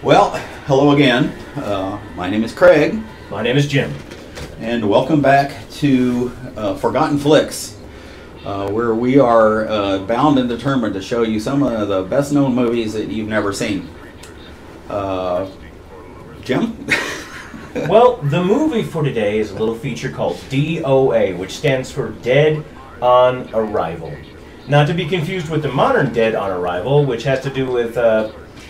Well, hello again. My name is Craig. My name is Jim. And welcome back to Forgotten Flicks, where we are bound and determined to show you some of the best known movies that you've never seen. Jim? Well, the movie for today is a little feature called D.O.A, which stands for Dead on Arrival. Not to be confused with the modern Dead on Arrival, which has to do with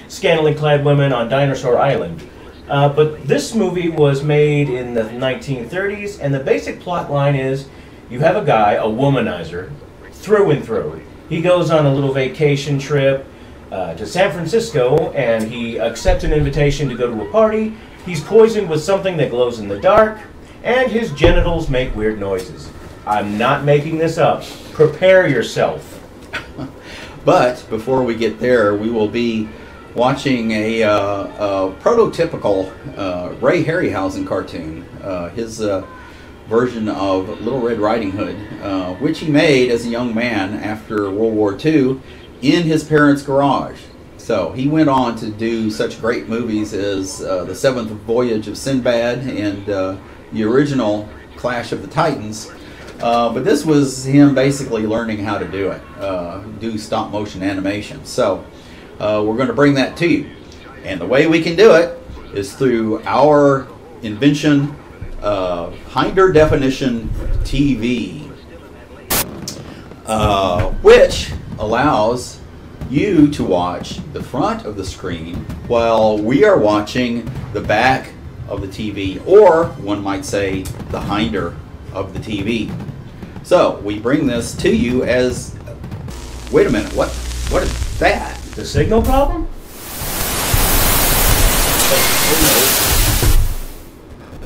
scantily clad women on Dinosaur Island. But this movie was made in the 1930s, and the basic plot line is you have a guy, a womanizer, through and through. He goes on a little vacation trip to San Francisco, and he accepts an invitation to go to a party. He's poisoned with something that glows in the dark, and his genitals make weird noises. I'm not making this up. Prepare yourself. But before we get there, we will be watching a prototypical Ray Harryhausen cartoon, his version of Little Red Riding Hood, which he made as a young man after World War II in his parents' garage. So he went on to do such great movies as The Seventh Voyage of Sinbad and the original Clash of the Titans. But this was him basically learning how to do it, do stop motion animation. So we're going to bring that to you. And the way we can do it is through our invention, Hinder Definition TV, which allows you to watch the front of the screen while we are watching the back of the TV, or one might say the hinder of the TV. So we bring this to you as, wait a minute, what is that? The signal problem?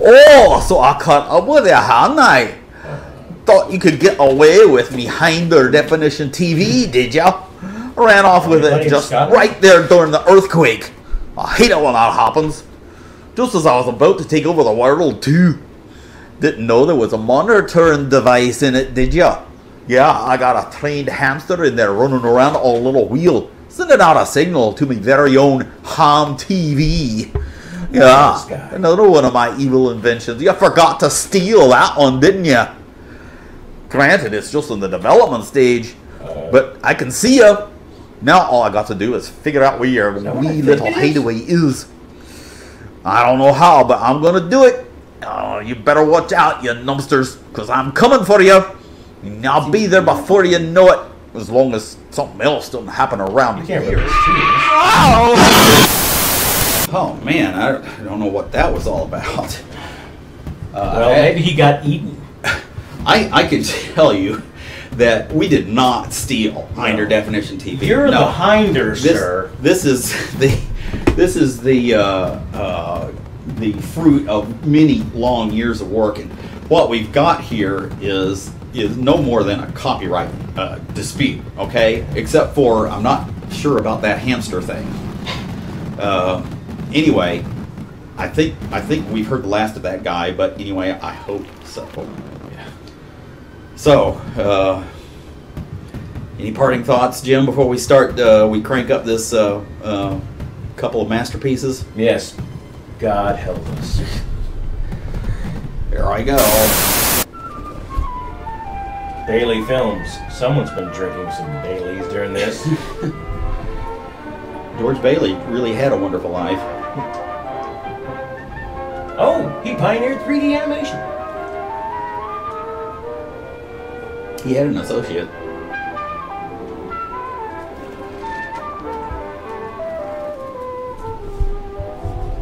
Oh, so I caught up with you, hadn't I? Thought you could get away with me Hinder Definition TV, did ya? Ran off with it just right there during the earthquake. I hate it when that happens. Just as I was about to take over the world too. Didn't know there was a monitoring device in it, did ya? Yeah, I got a trained hamster in there running around on a little wheel, sending out a signal to my very own ham TV. Yeah, another one of my evil inventions. You forgot to steal that one, didn't you? Granted, it's just in the development stage, but I can see you. Now all I got to do is figure out where your wee little hideaway is. I don't know how, but I'm going to do it. You better watch out, you numbsters, because I'm coming for you. And I'll be there before you know it, as long as something else doesn't happen around here. Oh man, I don't know what that was all about. Well, maybe he got eaten. I can tell you that we did not steal Hinder Definition TV. You're the Hinder, sir. This is the fruit of many long years of work, and what we've got here is no more than a copyright dispute. Okay, except for I'm not sure about that hamster thing. Anyway, I think we've heard the last of that guy, but anyway, I hope so. So, any parting thoughts, Jim, before we start? We crank up this couple of masterpieces. Yes. God help us. Here I go. Bailey Films. Someone's been drinking some Baileys during this. George Bailey really had a wonderful life. Oh, he pioneered 3D animation. He had an associate.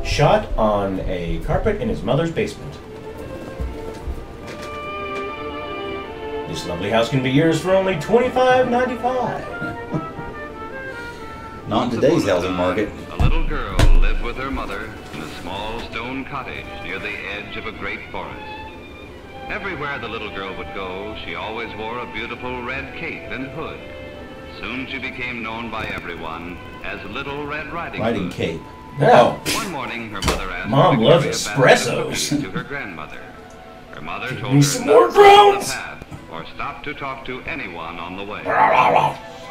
Shot on a carpet in his mother's basement. This lovely house can be yours for only $25.95. Not in today's housing market. A little girl lived with her mother in a small stone cottage near the edge of a great forest. Everywhere the little girl would go, she always wore a beautiful red cape and hood. Soon she became known by everyone as Little Red Riding Hood. Cape. Oh. One morning, her mother asked Mom her to loves carry a basket of espressos. cookies to her grandmother. Her mother told me her some not more to cross browns. the path or stop to talk to anyone on the way.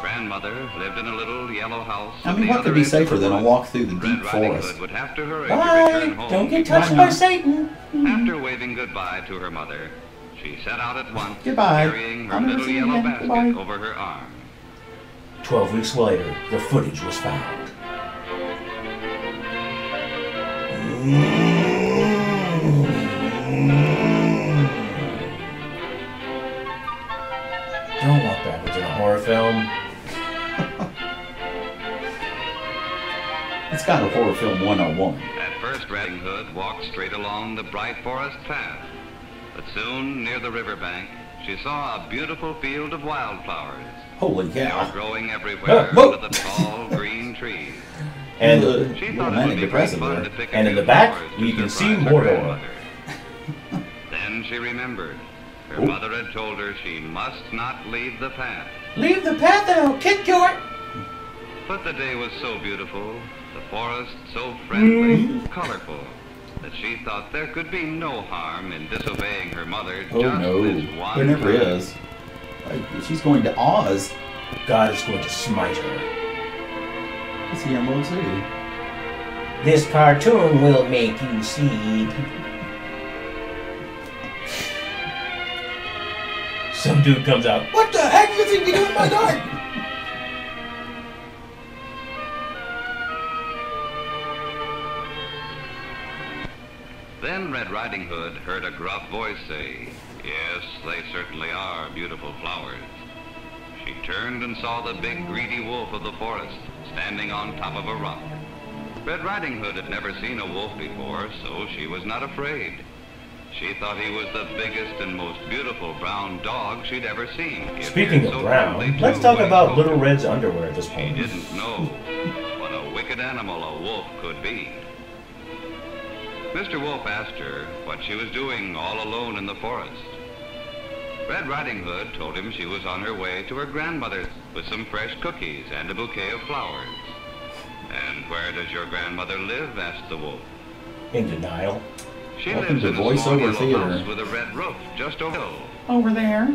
Grandmother lived in a little yellow house. I mean, what could be safer than a walk through the deep forest? Would have to hurry Bye! to return home. Don't get touched by Satan! After waving goodbye to her mother, she set out at once, Goodbye. carrying her little yellow basket over her arm. 12 weeks later, the footage was found. Don't walk backwards in a horror film. It's kind of horror film 101. At first, Riding Hood walked straight along the bright forest path. But soon, near the riverbank, she saw a beautiful field of wildflowers. Holy They were cow. growing everywhere Whoa. under the tall green trees. And She thought it would be great fun to pick a And in few the back, flowers to you can see surprise her Mordor. grandmother. Then she remembered. Her mother had told her she must not leave the path. leave the path and I'll kick your... But the day was so beautiful, the forest so friendly, colorful, that she thought there could be no harm in disobeying her mother Oh just no, this one there never time. is. Like, she's going to Oz. God is going to smite her. It's the Emerald City. This cartoon will make you see. Some dude comes out. What the heck do you think you do in my garden? Then Red Riding Hood heard a gruff voice say, "Yes, they certainly are beautiful flowers." She turned and saw the big greedy wolf of the forest standing on top of a rock. Red Riding Hood had never seen a wolf before, so she was not afraid. She thought he was the biggest and most beautiful brown dog she'd ever seen. He Speaking appeared of so brown, friendly, let's too, talk when he about spoke. Little Red's underwear at this He point. didn't know what a wicked animal a wolf could be. Mr. Wolf asked her what she was doing all alone in the forest. Red Riding Hood told him she was on her way to her grandmother's with some fresh cookies and a bouquet of flowers. "And where does your grandmother live?" asked the wolf. In denial. "She Welcome lives to in a small voiceover yellow theater. house with a red roof just over the hill." Over there.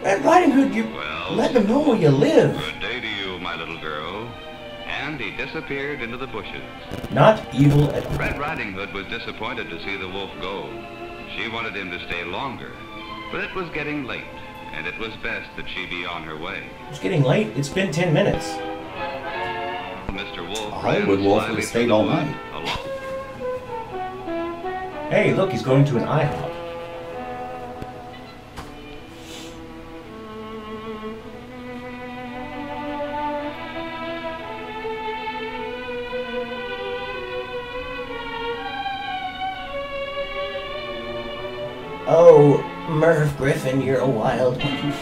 Red Riding Hood, you Well, let them know where you live. "Good day to you, my little girl." And he disappeared into the bushes. Not evil at all. Red Riding Hood was disappointed to see the wolf go. She wanted him to stay longer, but it was getting late, and it was best that she be on her way. It's getting late. It's been 10 minutes. Mr. Wolf A Hollywood wolf would have stayed all night. Hey, look, he's going to an IHOP. Oh, Merv Griffin, you're a wild one.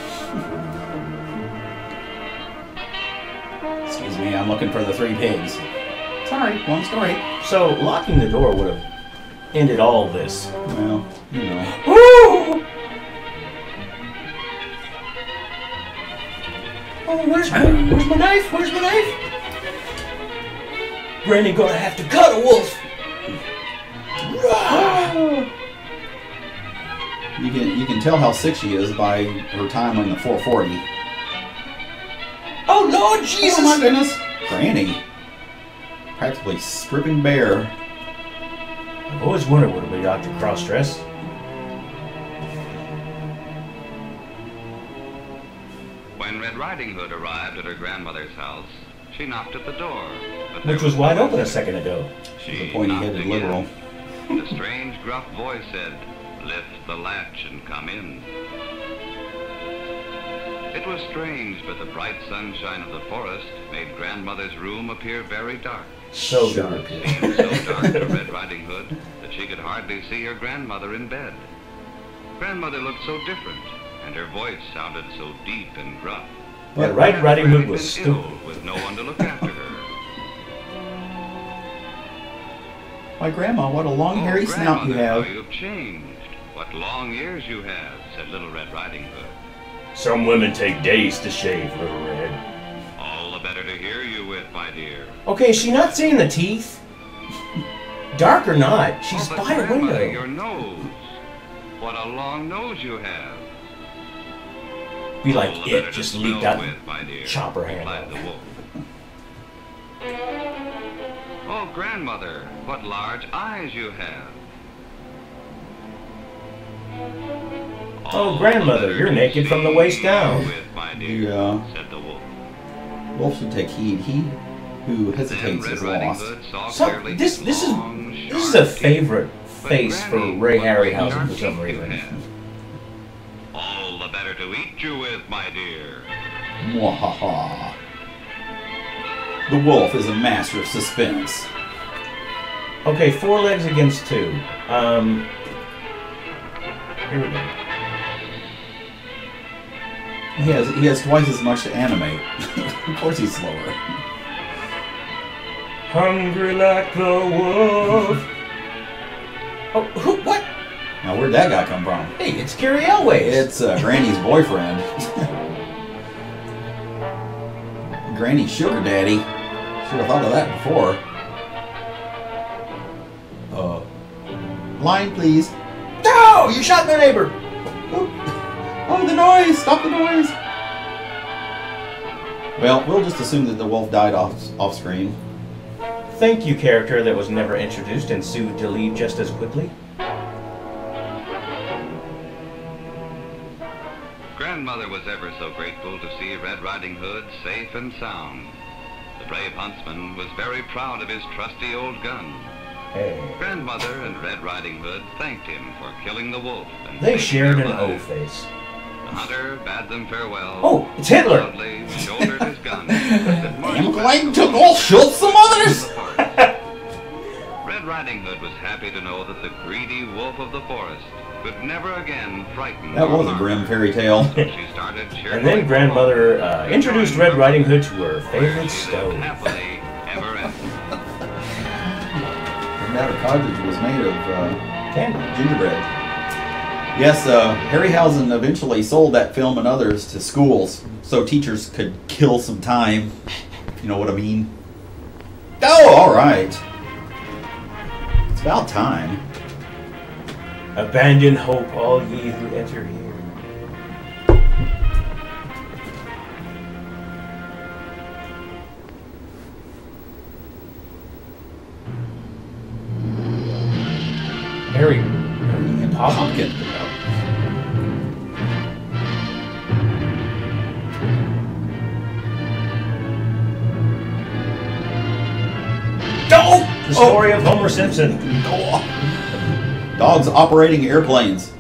Excuse me, I'm looking for the three pigs. Sorry, long story. So, locking the door would have ended all this. Well, you know. Woo! Oh, where's my knife? Where's my knife? Granny gonna have to cut a wolf. You can tell how sick she is by her time on the 440. Oh Lord Jesus! Oh my goodness, Granny, practically stripping bare. I've always wondered what we got to cross-dress. When Red Riding Hood arrived at her grandmother's house, she knocked at the door. But Which there was wide no open a answer. second ago. She's a She pointy-headed knocked again. liberal. The strange gruff voice said, "Lift the latch and come in." It was strange, but the bright sunshine of the forest made Grandmother's room appear very dark. So Shut dark. up. It seemed so dark to Red Riding Hood that she could hardly see her grandmother in bed. Grandmother looked so different, and her voice sounded so deep and gruff. But Red Riding Hood was She'd been ill stupid. with no one to look after her. Why, Grandma, what a long hairy snout you Grandmother, have. how you've changed. What long ears you have, said Little Red Riding Hood. Some women take days to shave, Little Red. All the better to hear you with, my dear. Okay, is she not seeing the teeth? Dark or not, she's Oh, but by a Grandmother, window. your nose. What a long nose you have. Be like All the it better just to leaked smell out with, my dear, chopper hand replied off. the wolf. Oh, grandmother, what large eyes you have. Oh, grandmother, you're naked from the waist down. With, my dear, Yeah. said the wolf. Wolf should take heed. He who hesitates is lost. This is a favorite face for Ray Harryhausen for some reason. All the better to eat you with, my dear. Mwahaha. The wolf is a master of suspense. Okay, 4 legs against 2. Here we go. He has twice as much to animate. Of course he's slower. Hungry like the wolf. Oh, who? What? Now where'd that guy come from? Hey, it's Gary Elway. It's Granny's boyfriend. Granny's sugar daddy. Should have thought of that before. Line, please. No! You shot my neighbor! Oh, the noise! Stop the noise! Well, we'll just assume that the wolf died off screen. Thank you, character that was never introduced and sued to leave just as quickly. Grandmother was ever so grateful to see Red Riding Hood safe and sound. The brave huntsman was very proud of his trusty old gun. Hey. Grandmother and Red Riding Hood thanked him for killing the wolf. And They saving shared their an O lives. face. The hunter bade them farewell. Oh, it's Hitler! Proudly shouldered his gun. I'm going to go shoot some others! Red Riding Hood was happy to know that the greedy wolf of the forest could never again frighten That or was a harm grim her. fairy tale. So she started cheerfully And then grandmother introduced Red Riding Hood to her where favorite she lived stove. happily ever after. That cottage was made of Candy. gingerbread. Yes, Harryhausen eventually sold that film and others to schools so teachers could kill some time. You know what I mean? Oh, all right. It's about time. Abandon hope, all ye who enter here. Harry Pumpkin. Oh! The story of Homer Simpson. Dogs operating airplanes.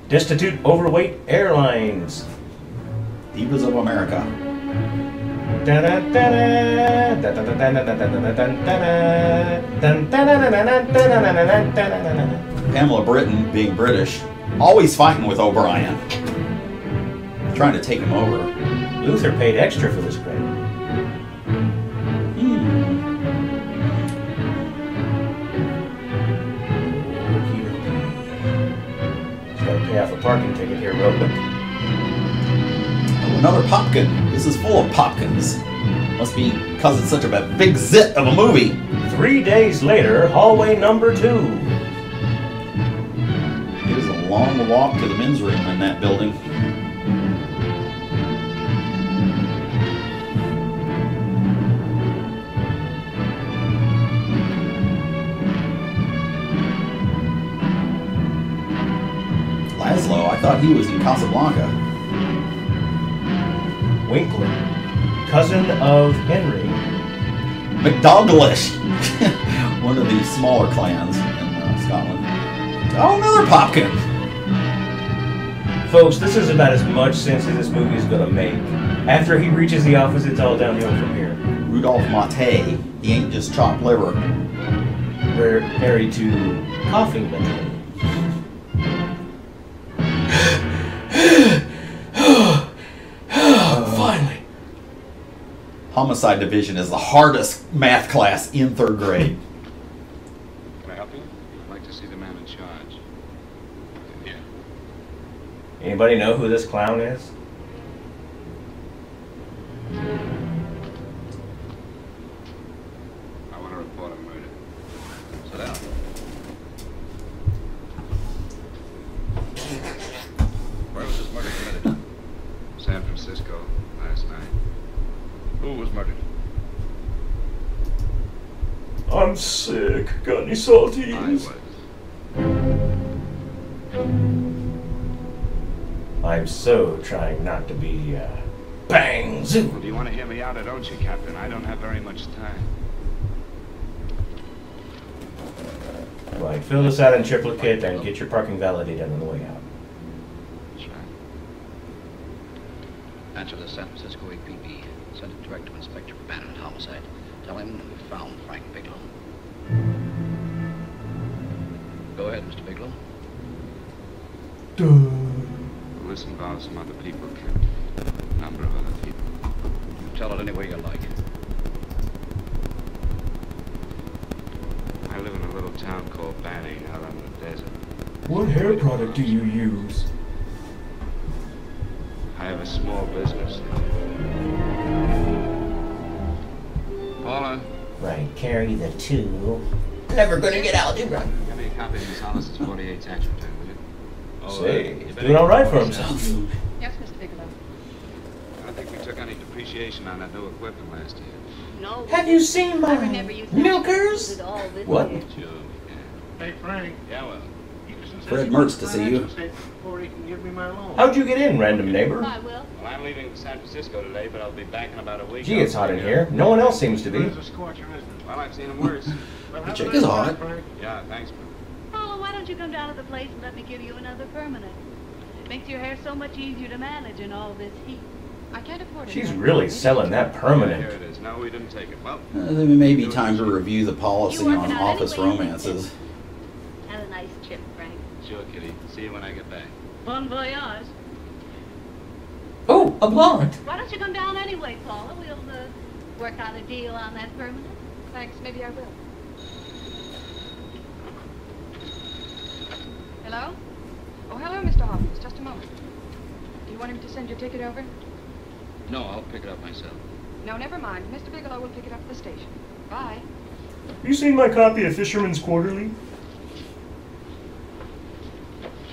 Destitute overweight airlines. Divas of America. Pamela Britton, being British, always fighting with O'Brien. Trying to take him over. Luther paid extra for this credit. Just gotta pay off a parking ticket here real quick. Oh, another popkin. This is full of popkins. Must be because it's such a big zit of a movie. 3 days later, hallway number 2. It is a long walk to the men's room in that building. Laszlo, I thought he was in Casablanca. Winkler, cousin of Henry. McDougalish, one of the smaller clans in Scotland. Oh, another popkin. Folks, this is about as much sense as this movie is going to make. After he reaches the office, it's all downhill from here. Rudolph Maté, he ain't just chopped liver. We're married to coffee mentally. Finally. Homicide Division is the hardest math class in 3rd grade. Can I help you? I'd like to see the man in charge. Yeah. Anybody know who this clown is? I want to report a murder. Sit down. Where was this murder committed? Who was murdered? I'm sick. Got any salties? I was. I'm so trying not to be, bang, zoo. Do you want to hear me out or don't you, Captain? I don't have very much time. Right, fill this out in triplicate and get your parking validated on the way out. That's right. Answer the San Francisco APB. Send it direct to Inspector Bannon, homicide. Tell him we found Frank Bigelow. Go ahead, Mr. Bigelow. Well, this involves some other people, Captain. A number of other people. You tell it any way you like. I live in a little town called Banning out on the desert. What hair product do you use? I have a small business. Paula, Right, carry the two. Never gonna get out, right? give me a copy of Miss Hollis's 48 tax return, will you? Say, he's doing all right for himself. Yes, Mr. Bigelow. I don't think we took any depreciation on that new equipment last year. No. Have you seen I my remember you milkers? it all this What? year. Sure, Hey, Frank. yeah, well. Fred Mertz to see you. Before he can give me my loan. How'd you get in, random neighbor? I will. Well, I'm leaving San Francisco today, but I'll be back in about a week. Gee, it's hot in here. No one else seems to be. It's a scorcher, isn't it? Well, I've seen them worse. Well, The have chick a is nice hot. time, Frank. Yeah, thanks, man. Paula, why don't you come down to the place and let me give you another permanent? Makes your hair so much easier to manage in all this heat. I can't afford it. She's really selling that Here permanent. it is. No, we didn't take it. Well, There may be time to review the policy You working on out office anyway, you romances. Have a nice trip, Frank. sure, Kitty. See you when I get back. Bon voyage. Oh, a blonde. Why don't you come down anyway, Paula? We'll work out a deal on that permanent. Thanks, maybe I will. Hello? Oh, hello, Mr. Hopkins. Just a moment. Do you want him to send your ticket over? No, I'll pick it up myself. No, never mind. Mr. Bigelow will pick it up at the station. Bye. You seen my copy of Fisherman's Quarterly?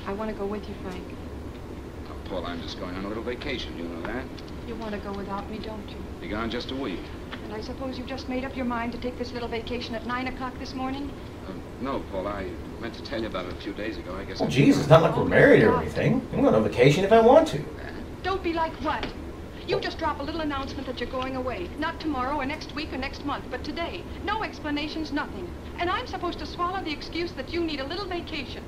I want to go with you, Frank. Oh, Paul, I'm just going on a little vacation. You know that? You want to go without me, don't you? Be gone just a week. And I suppose you've just made up your mind to take this little vacation at 9 o'clock this morning? No, Paul, I meant to tell you about it a few days ago. I guess. Oh, geez, it's not like we're married or anything. I'm going on vacation if I want to. Don't be like what? You just drop a little announcement that you're going away. Not tomorrow or next week or next month, but today. No explanations, nothing. And I'm supposed to swallow the excuse that you need a little vacation.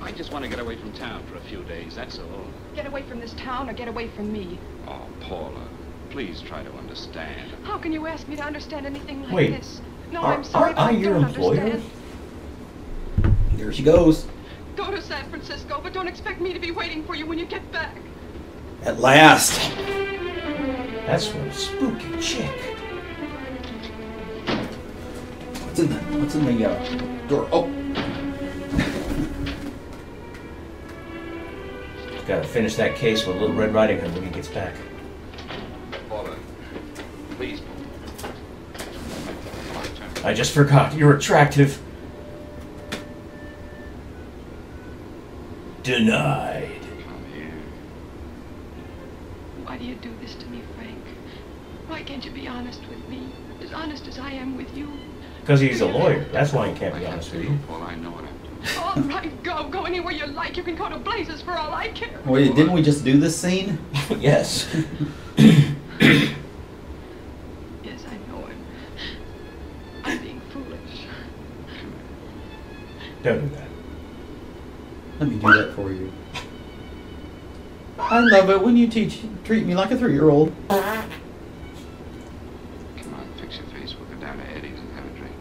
I just want to get away from town for a few days, that's all. Get away from this town or get away from me. Oh, Paula, please try to understand. How can you ask me to understand anything like Wait, this? No, are- I'm sorry, aren't but I I your don't employer? understand. There she goes. Go to San Francisco, but don't expect me to be waiting for you when you get back. At last. That's one spooky chick. What's in the door? Oh. Gotta finish that case with Little Red Riding Hood when he gets back. Paula, please. I just forgot, you're attractive. Denied. Come here. Why do you do this to me, Frank? Why can't you be honest with me? As honest as I am with you? Because he's a lawyer. That's why he can't be honest with you. Paula, I know what I'm doing. All right, go. Go anywhere you like. You can go to blazes for all I care. Wait, didn't we just do this scene? Yes. Yes, I know it. I'm being foolish. Don't do that. Let me do that for you. I love it when you treat me like a 3-year-old. Come on, fix your face. We'll go down to Eddie's and have a drink.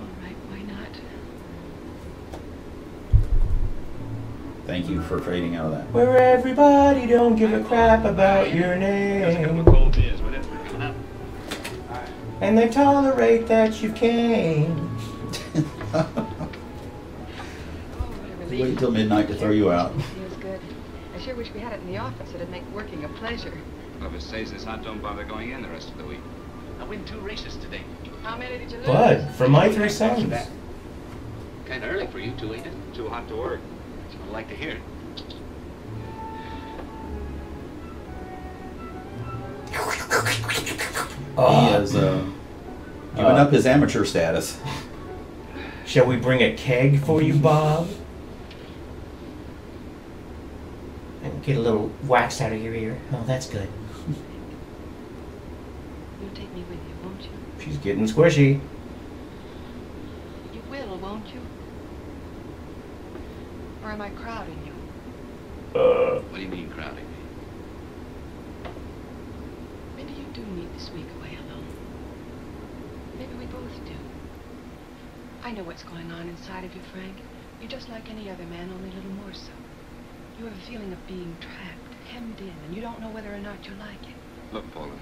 All right, why not? Thank you for fading out of that. Where everybody don't give a crap about your Just a couple name. of cold beers, will you? And they tolerate that you came. Oh, what a relief. Wait till midnight to throw you out. Feels good. I sure wish we had it in the office. It'd make working a pleasure. Well, if it stays this hot, don't bother going in the rest of the week. I win 2 races today. How many did you lose? Bud, from my 3 sons. Kind of early for you two, ain't it? Too hot to work. I'd like to hear it. He has given up his amateur status. Shall we bring a keg for you, Bob? And get a little wax out of your ear. Oh, that's good. You'll take me with you, won't you? She's getting squishy. You will, won't you? Or am I crowding you? What do you mean, crowding me? Maybe you do need this week away alone. Maybe we both do. I know what's going on inside of you, Frank. You're just like any other man, only a little more so. You have a feeling of being trapped, hemmed in, and you don't know whether or not you like it. Look, Paula,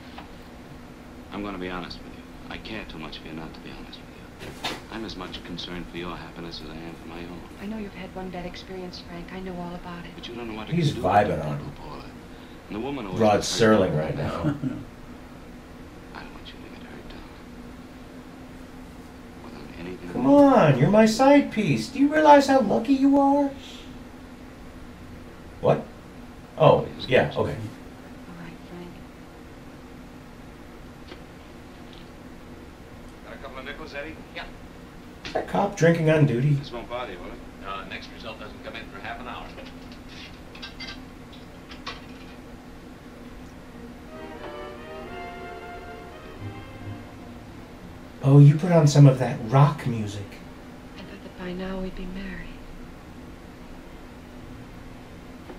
I'm going to be honest with you. I care too much for you not to be honest with you. I'm as much concerned for your happiness as I am for my own. I know you've had one bad experience, Frank. I know all about it. But you don't know what to He's do vibing with on people, Paula. And the woman always Rod gets hurt. Serling right now. I don't want you to get hurt, darling. More than anything. Come on, you're my side piece. Do you realize how lucky you are? What? Oh, yeah, okay. All right, Frank. Got a couple of nickels, Eddie? Yeah. Is that cop drinking on duty? This won't bother you, will it? Next result doesn't come in for half an hour. Oh, you put on some of that rock music. I thought that by now we'd be married.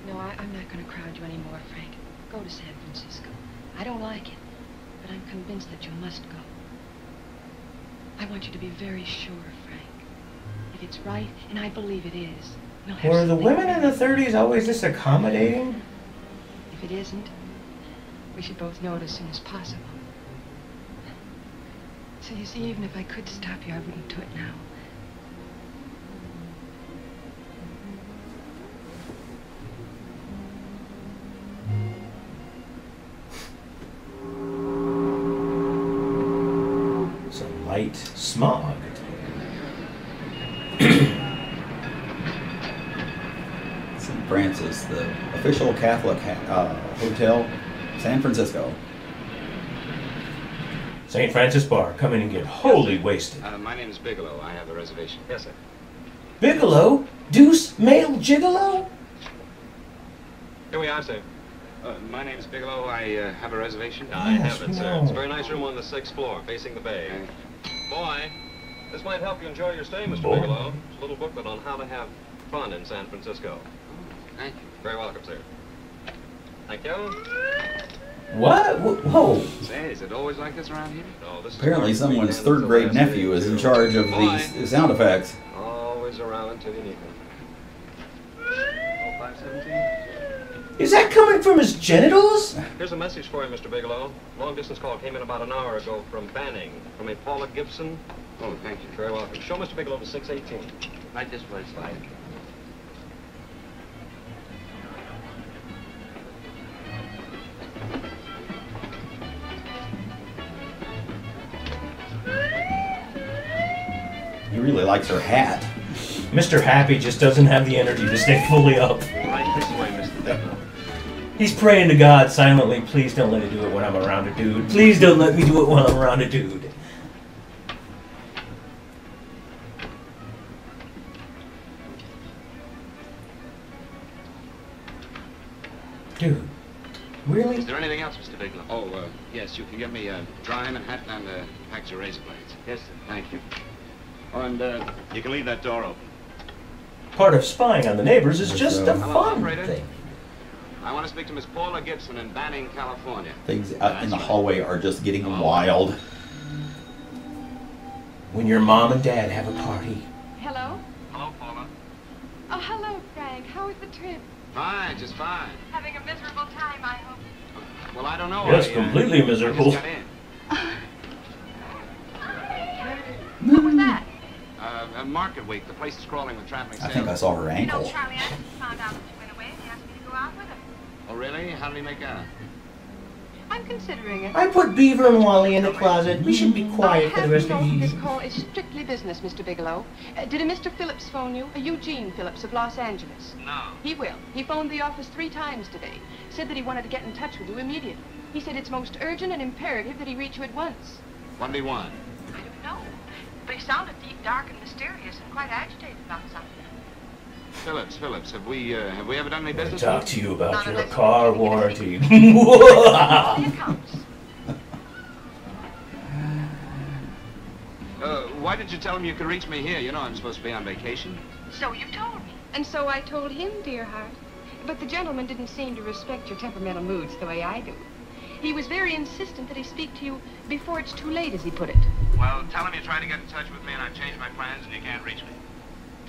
No, I'm not going to crowd you anymore, Frank. Go to San Francisco. I don't like it, but I'm convinced that you must go. I want you to be very sure, Frank. If it's right, and I believe it is, we'll have Were the something women in the ready. 30s always this accommodating? If it isn't, we should both know it as soon as possible. So you see, even if I could stop you, I wouldn't do it now. It's a light smog. St. Francis, the official Catholic hotel, San Francisco. St. Francis Bar, come in and get wholly wasted. My name is Bigelow. I have a reservation. Yes, sir. Bigelow? Deuce male gigolo? Here we are, sir. My name is Bigelow. I have a reservation. I have it, sir. It's a very nice room on the 6th floor, facing the bay. Boy, this might help you enjoy your stay, Mr. Boy. Bigelow. It's a little booklet on how to have fun in San Francisco. Thank you. Very welcome, sir. Thank you. What? Whoa. Say, is it always like this around here? No, this is Apparently part of the someone's weekend third until grade last nephew day, is in too. charge of Boy, these sound effects. always around until you need them. Oh, 517? Is that coming from his genitals? Here's a message for you, Mr. Bigelow. Long distance call came in about an hour ago from Banning, from a Paula Gibson. Oh, thank you. Very welcome. Show Mr. Bigelow to 618. Right this way, slide. He really likes her hat. Mr. Happy just doesn't have the energy to stay fully up. Right this way, Mr. Bigelow. He's praying to God silently, please don't let me do it when I'm around a dude. Please don't let me do it when I'm around a dude. Dude, really? Is there anything else, Mr. Bigelow? Oh, yes, you can get me a dry Manhattan and a pack of razor blades. Yes, sir. Thank you. Oh, and you can leave that door open. Part of spying on the neighbors is Yes, just sir. a Hello, fun operator. thing. I want to speak to Miss Paula Gibson in Banning, California. Things out in the hallway are just getting wild. When your mom and dad have a party. Hello? Hello, Paula. Oh, hello, Frank. How was the trip? Fine, just fine. Having a miserable time, I hope. Well, I don't know. Yes, I, completely miserable. I just got in. What was that? Market week. The place is crawling with traveling I sales. think I saw her You know, ankle. Charlie, I just found out that you went away and he asked me to go out with him. Oh, really? How did he make out? I'm considering it. I put Beaver and Wally in the closet. We should be quiet for the rest of the This evening. call is strictly business, Mr. Bigelow. Did a Mr. Phillips phone you? A Eugene Phillips of Los Angeles. No. He will. He phoned the office 3 times today. Said that he wanted to get in touch with you immediately. He said it's most urgent and imperative that he reach you at once. What do you want? I don't know. But he sounded deep, dark, and mysterious, and quite agitated about something. Phillips, have we ever done any business? Talk to you about your car warranty. Why did you tell him you could reach me here? You know I'm supposed to be on vacation. So you told me. And so I told him, dear heart. But the gentleman didn't seem to respect your temperamental moods the way I do. He was very insistent that he speak to you before it's too late, as he put it. Well, tell him you're trying to get in touch with me and I've changed my plans and you can't reach me.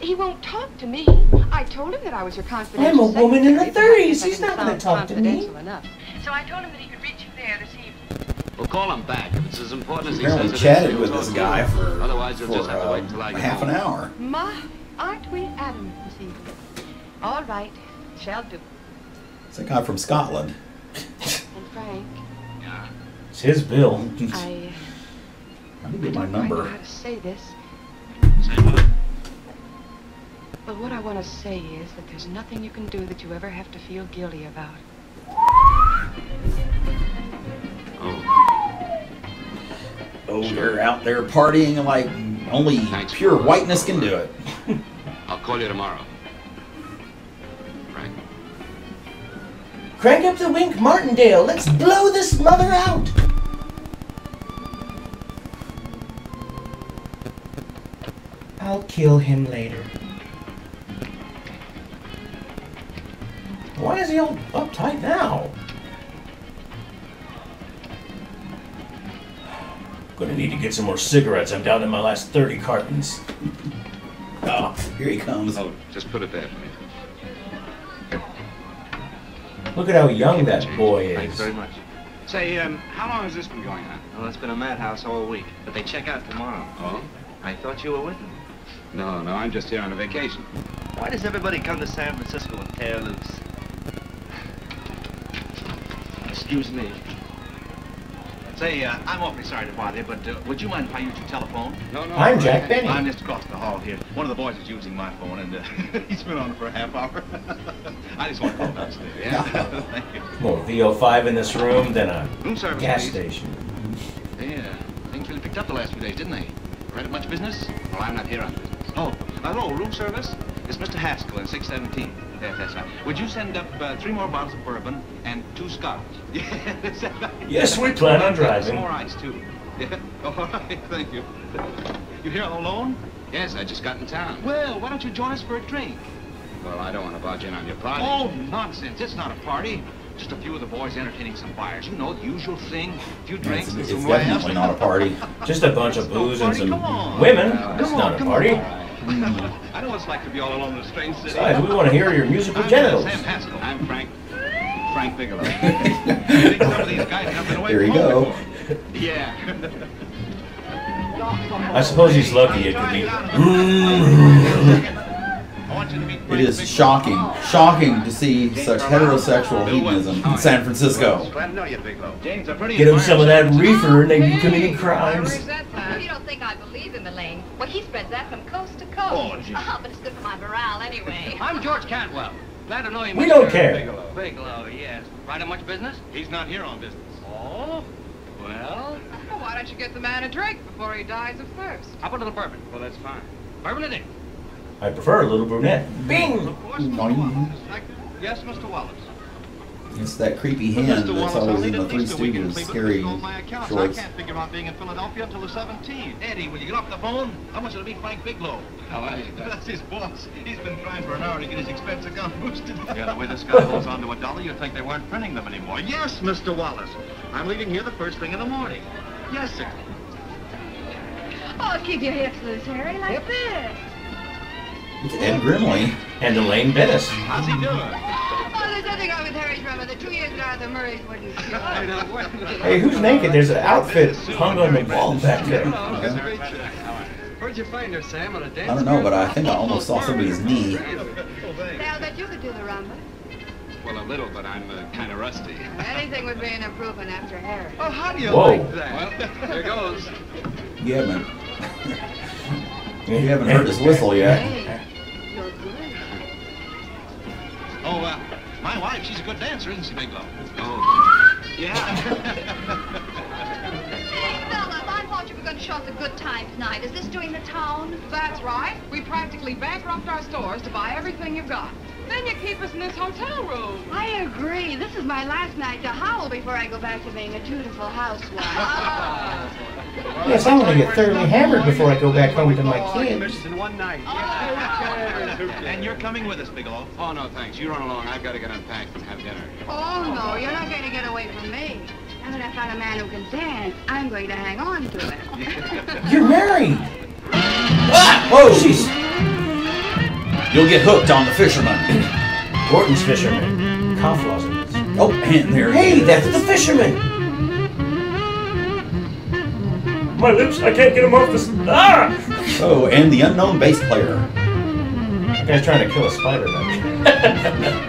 He won't talk to me. I told him that I was your confidential I'm a woman in her secretary, 30s. He's not going to talk to me. Enough. So I told him that he could reach you there this evening. Well, call him back. If it's as important as he Apparently says chatted it is, with we'll this talk guy to him. for, Otherwise, you'll just have to wait until I get half home. an hour. Ma, aren't we adamant this evening? All right, shall do. It's a guy from Scotland. And Frank, Yeah. It's his bill. I didn't get my don't quite know number. how to say this. Say what? But what I want to say is that there's nothing you can do that you ever have to feel guilty about. Oh, they're out there partying like only pure whiteness can do it. I'll call you tomorrow. Frank. Crank up the wink, Martindale. Let's blow this mother out. I'll kill him later. Why is he all uptight now? Gonna need to get some more cigarettes. I'm down to my last 30 cartons. Oh, here he comes. Oh, just put it there for me. Look at how young that boy Thanks is. very much. Say, how long has this been going on? Well, it's been a madhouse all week, but they check out tomorrow. Oh? I thought you were with them. No, I'm just here on a vacation. Why does everybody come to San Francisco and tear loose? Excuse me. Say, I'm awfully sorry to bother you, but would you mind if I use your telephone? No. I'm Jack Benny. I'm just across the hall here. One of the boys is using my phone, and he's been on it for a half hour. I just want to call downstairs. Yeah. Thank you. More VO5 in this room than a Room service, gas please. station. Yeah, things really picked up the last few days, didn't they? Right at much business? Well, I'm not here on business. Oh, hello, room service? It's Mr. Haskell in 617. Yes, that's right. Would you send up 3 more bottles of bourbon and 2 scotch? Yes, Yes, we plan on driving. Some more ice, too. Yeah. All right, thank you. You here all alone? Yes, I just got in town. Well, why don't you join us for a drink? Well, I don't want to barge in on your party. Oh, nonsense. It's not a party. Just a few of the boys entertaining some buyers. You know, the usual thing. A few drinks It's and some definitely not a party. Just a bunch of booze and some Come on. women. That's not a party. I know what it's like to be all alone in a strange city. Besides, we want to hear your musical I'm genitals. Sam Haskell. I'm Frank Bigelow. I think some of these guys have been away There you from home go. before. Yeah. I suppose he's lucky it could be. It is shocking to see such heterosexual hedonism in San Francisco. Glad to know you, Bigelow. James, I'm pretty Get him some of that reefer and they'd be committing crimes. You don't think I believe in the lane? Well, he spreads that from coast to coast. Oh, gee. But it's good for my morale anyway. I'm George Cantwell. Glad to know you, We Mr. don't care. Bigelow. Bigelow, yes. Right on much business? He's not here on business. Oh? Well, Well, why don't you get the man a drink before he dies of thirst? how about a little bourbon? Well, that's fine. Bourbon it is. I prefer a little brunette. Bing! Of course, Mr. Wallace. Yes, Mr. Wallace. It's that creepy Well, hand Mr. that's Wallace, I'll always in need the at Three least a week in Stooges Cleveland scary to control my accounts. shorts. I can't figure on being in Philadelphia until the 17th. Eddie, will you get off the phone? I want you to meet Frank Bigelow. How are you? That's his boss. He's been trying for an hour to get his expense account boosted. Yeah, the way this guy holds on to $1, you'd think they weren't printing them anymore. Yes, Mr. Wallace. I'm leaving here the first thing in the morning. Yes, sir. Oh, keep your hips loose, Harry, like this. It's Ed Grimley. And Elaine Bennis. How's he doing? Oh, there's nothing wrong with Harry's brother. The 2 years ago, the Murrays wouldn't. Hey, who's naked? There's an outfit hung on the wall back there. Where'd you find her, Sam? On a dance? I don't know, but I think I almost saw somebody's knee. Say, I'll bet you could do the rumba. Well, a little, but I'm kind of rusty. Anything would be an improvement after Harry. Oh, how do you Whoa. like that? Well, here goes. You haven't heard his whistle yet. Hey, you're good. Oh, my wife, she's a good dancer, isn't she, Bigelow? Oh, Yeah. Hey, fellas, I thought you were going to show us a good time tonight. Is this doing the town? That's right. We practically bankrupt our stores to buy everything you've got. Then you keep us in this hotel room. I agree. This is my last night to howl before I go back to being a dutiful housewife. Yes, I want to get thoroughly hammered before I go back home to my kids. In one night. And you're coming with us, Bigelow. Oh, no, thanks. You run along. I've got to get unpacked and have dinner. Oh, no, you're not going to get away from me. Now that I found a man who can dance, I'm going to hang on to it. You're married! Ah! Whoa! Jeez. You'll get hooked on the fisherman. Gordon's fisherman. Cough lozenges. Oh, and there. Hey, that's the fisherman! My lips, I can't get them off this. Ah! Oh, and the unknown bass player. That guy's trying to kill a spider back there.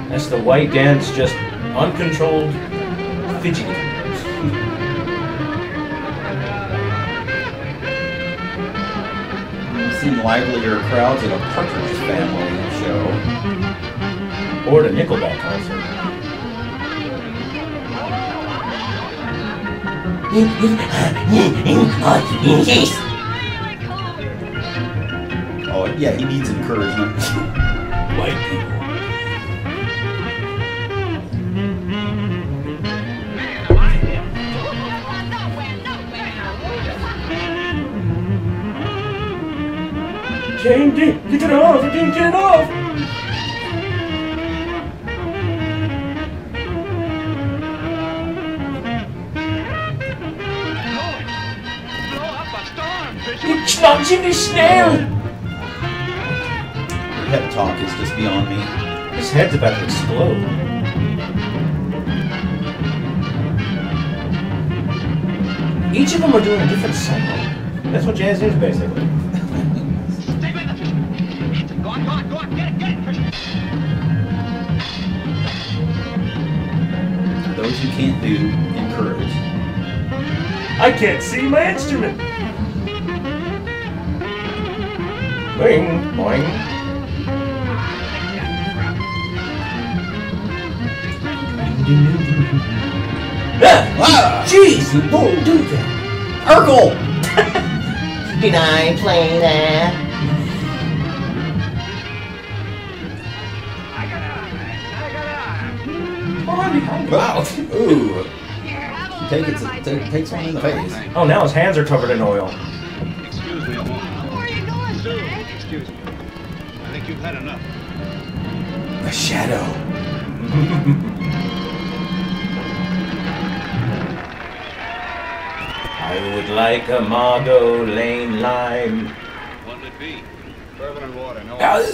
That's the white dance, just uncontrolled fidgeting. I've seen livelier crowds at a Partridge Family show. Or at a Nickelback concert. Oh, yeah, he needs encouragement. White people. Jane, get it off! I didn't get it off! It's not in the snail! Your head talk is just beyond me. His head's about to explode. Each of them are doing a different song. That's what jazz is, basically. Those who can't do, encourage. I can't see my instrument. Boing, boing. Ah! Jeez, you won't do that. Urkel! Did I play that? Wow! Ooh! Takes one in the face. Oh, now his hands are covered in oil. Excuse me a moment. Where are you going, Frank? Excuse me. I think you've had enough. A shadow. I would like a Margot Lane lime. What'll it be? Bourbon and water, no. Nice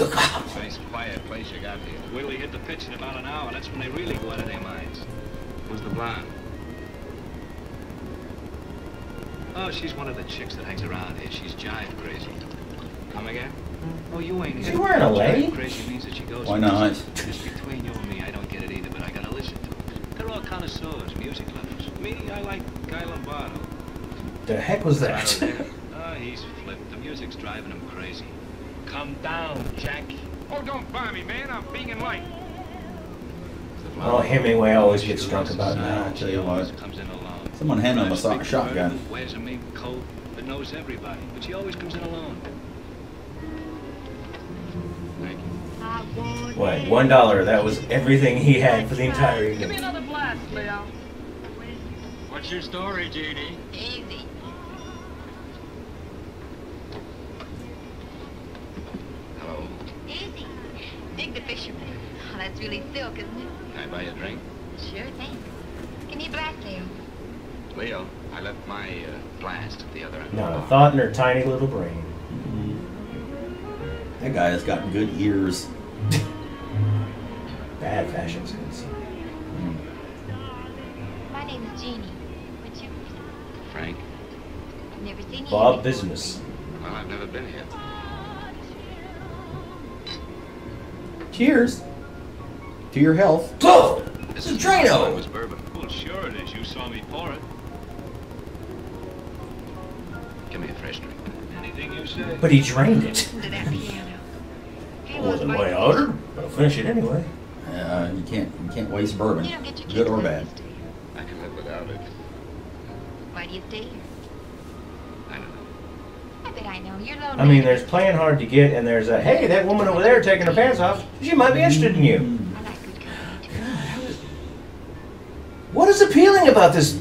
quiet place you got here. Wait till you hit the pitch in about an hour. That's when they really go out of their minds. Who's the blonde? Oh, she's one of the chicks that hangs around here. She's jive crazy. Come again? Oh, you ain't Is here. he wearing a lei? Jive crazy means that she goes. Why not? Just between you and me, I don't get it either, but I gotta listen to it. They're all connoisseurs, music lovers. Me, I like Guy Lombardo. The heck was that? Oh, he's flipped. The music's driving him crazy. Come down, Jack. Oh, don't buy me, man. I'm being light. Oh, Hemingway always gets drunk about I'll that. tell you what. Comes in alone. Someone hand him a shotgun. Wears a mink coat, but knows everybody. But she always comes in alone. Thank you. What, $1? That was everything he had for the entire Give me evening. another blast, Leo. What's your story, Jeannie? Easy. Hello. Easy. Dig the fisherman. Oh, that's really silk, isn't it? Can I buy you a drink? Sure thing. Give me a blast, Leo. Leo, I left my blast at the other end. Not a thought in her tiny little brain. That guy has got good ears. Bad fashion sense. My name is Jeannie. What's yours? Frank? I've never seen you. Bob Business. Well, I've never been here. Cheers. To your health. Oh! This is is Drano! It was bourbon. Well, sure it is. You saw me pour it. Give me a fresh drink. Anything Anything you say. But he drained it. Listen to that piano. It wasn't my order, but I'll finish it anyway. You can't waste bourbon, You don't get your good kids or like bad. this, do you? I can live without it. Why do you stay here? I don't know. I bet I know. You're lonely. I mean, there's playing hard to get, and there's a, hey, that woman over there taking her pants off, she might be interested in you. I like good company, too. What is appealing about this?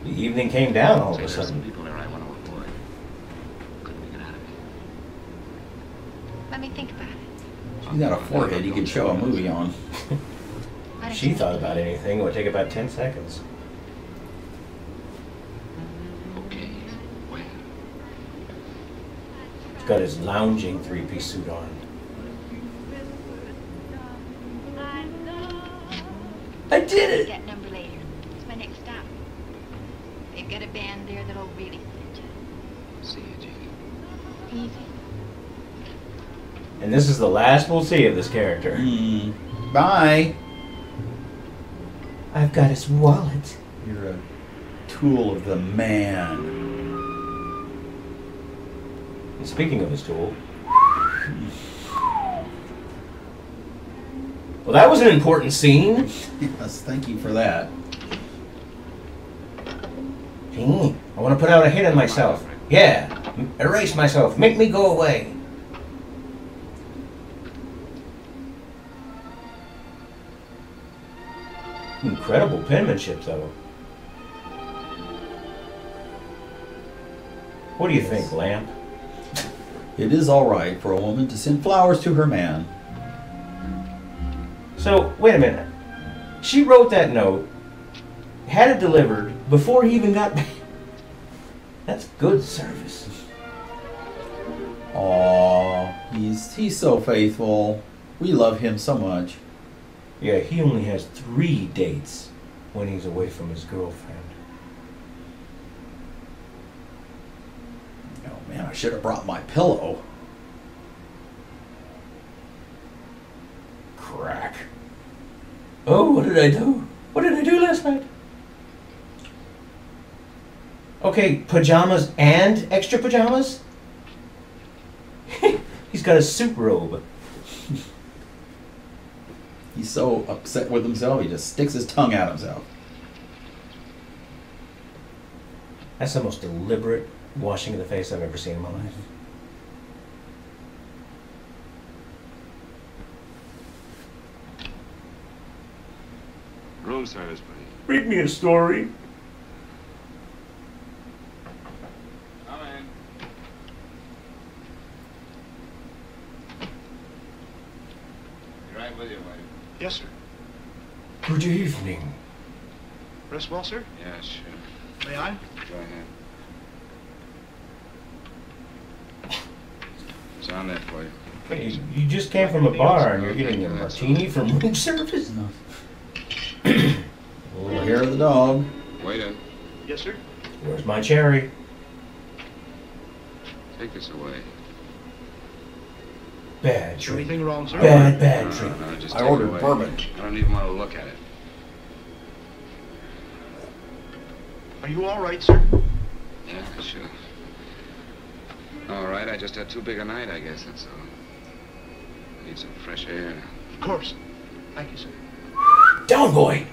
The evening came down all of Say, a there's some sudden. people there I want to avoid. Couldn't we get out of here? Let me think about it. She's got a forehead you could show a movie on. Why don't She you thought think about anything, it would take about 10 seconds. Okay. Where? He's got his lounging three-piece suit on. I did it! that number later? It's my next stop. They've got a band there that'll really fit you. See you, Jeannie. Easy. And this is the last we'll see of this character. Bye. I've got his wallet. You're a tool of the man. And speaking of his tool. Well, that was an important scene. Yes, thank you for that. I want to put out a hit on myself. Yeah, erase myself. Make me go away. Incredible penmanship, though. What do you think, Lamp? It is all right for a woman to send flowers to her man. So, wait a minute. She wrote that note, had it delivered before he even got back. That's good service. Aw, he's so faithful. We love him so much. Yeah, he only has 3 dates when he's away from his girlfriend. Oh man, I should have brought my pillow. Crack. Oh, what did I do? What did I do last night? Okay, pajamas and extra pajamas? He's got a suit robe. He's so upset with himself, he just sticks his tongue out himself. That's the most deliberate washing of the face I've ever seen in my life. Room service, buddy. Read me a story. Come in. Be right with you, White. Yes, sir. Good evening. Rest well, sir? Yeah, sure. May I? Go ahead. It's on there for you. Wait, you just came from a bar and you're getting a martini from room service? A little hair of the dog. Wait in. Yes, sir. Where's my cherry? Take this away. Bad Is there treat. anything wrong, sir? Bad treat. No, just I take it ordered away. bourbon. I don't even want to look at it. Are you all right, sir? Yeah, sure. All right, I just had too big a night, I guess, that's all. I need some fresh air. Of course. Thank you, sir. Down, boy!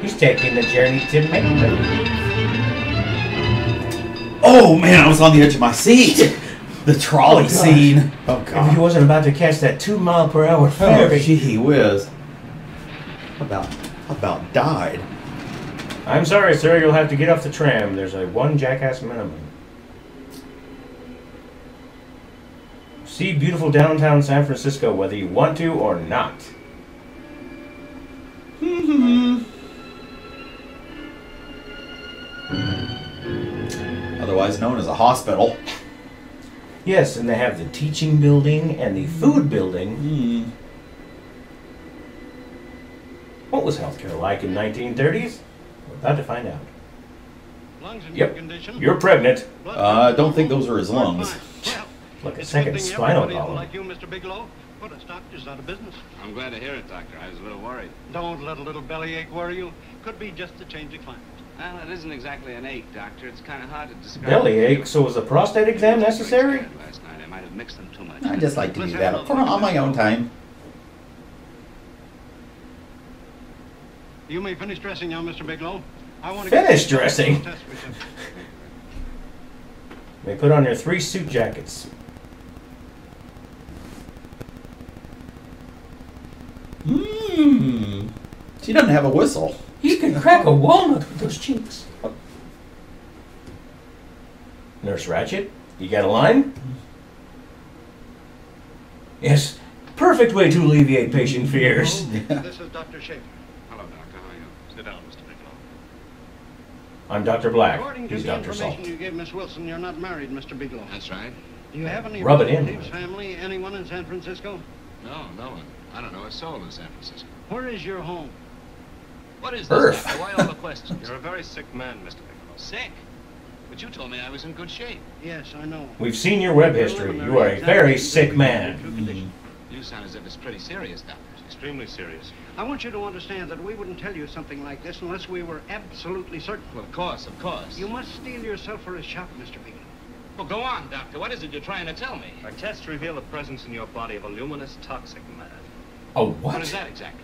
He's taking the journey to Maine. Oh man, I was on the edge of my seat. The trolley scene. Oh If he god. wasn't about to catch that 2-mile-per-hour Oh ferry. gee whiz. About died. I'm sorry, sir. You'll have to get off the tram. There's a 1 jackass minimum. See beautiful downtown San Francisco whether you want to or not. Otherwise known as a hospital. Yes, and they have the teaching building and the food building. What was healthcare like in 1930s? We're about to find out. Lungs in Yep. good condition. You're pregnant. I don't think those are his lungs. Like a It's second good thing spinal everybody column. like you, Mr. Bigelow. Put us doctors out of business. I'm glad to hear it, Doctor. I was a little worried. Don't let a little bellyache worry you. Could be just a change of climate. Well, it isn't exactly an ache, Doctor. It's kind of hard to describe. Bellyache, so is a prostate exam necessary? Last night I might have mixed them too much. I just like to do that on my own time. You may finish dressing now, Mr. Bigelow. I want to Finish dressing? Test result. They put on your 3 suit jackets. Mmm. She doesn't have a whistle. You can crack a walnut with those cheeks. Nurse Ratchet, you got a line? Yes, perfect way to alleviate patient fears. This is Dr. Schaefer. Hello, Doctor. How are you? Sit down, Mr. Bigelow. I'm Dr. Black. According to He's the Dr. Salt. information you gave Miss Wilson, you're not married, Mr. Bigelow. That's right. Do you have any Rub it in. relatives, family, anyone in San Francisco? No, no one. I don't know a soul in San Francisco. Where is your home? What is Earth. this, Doctor? Why all the questions? You're a very sick man, Mr. Bigelow. Sick? But you told me I was in good shape. Yes, I know. We've seen your web history. You are a very sick man. You sound as if it's pretty serious, Doctor. Extremely serious. I want you to understand that we wouldn't tell you something like this unless we were absolutely certain. Well, of course, of course. You must steel yourself for a shot, Mr. Bigelow. Well, go on, Doctor. What is it you're trying to tell me? Our tests reveal the presence in your body of a luminous toxic matter. Oh, What is what? that exactly?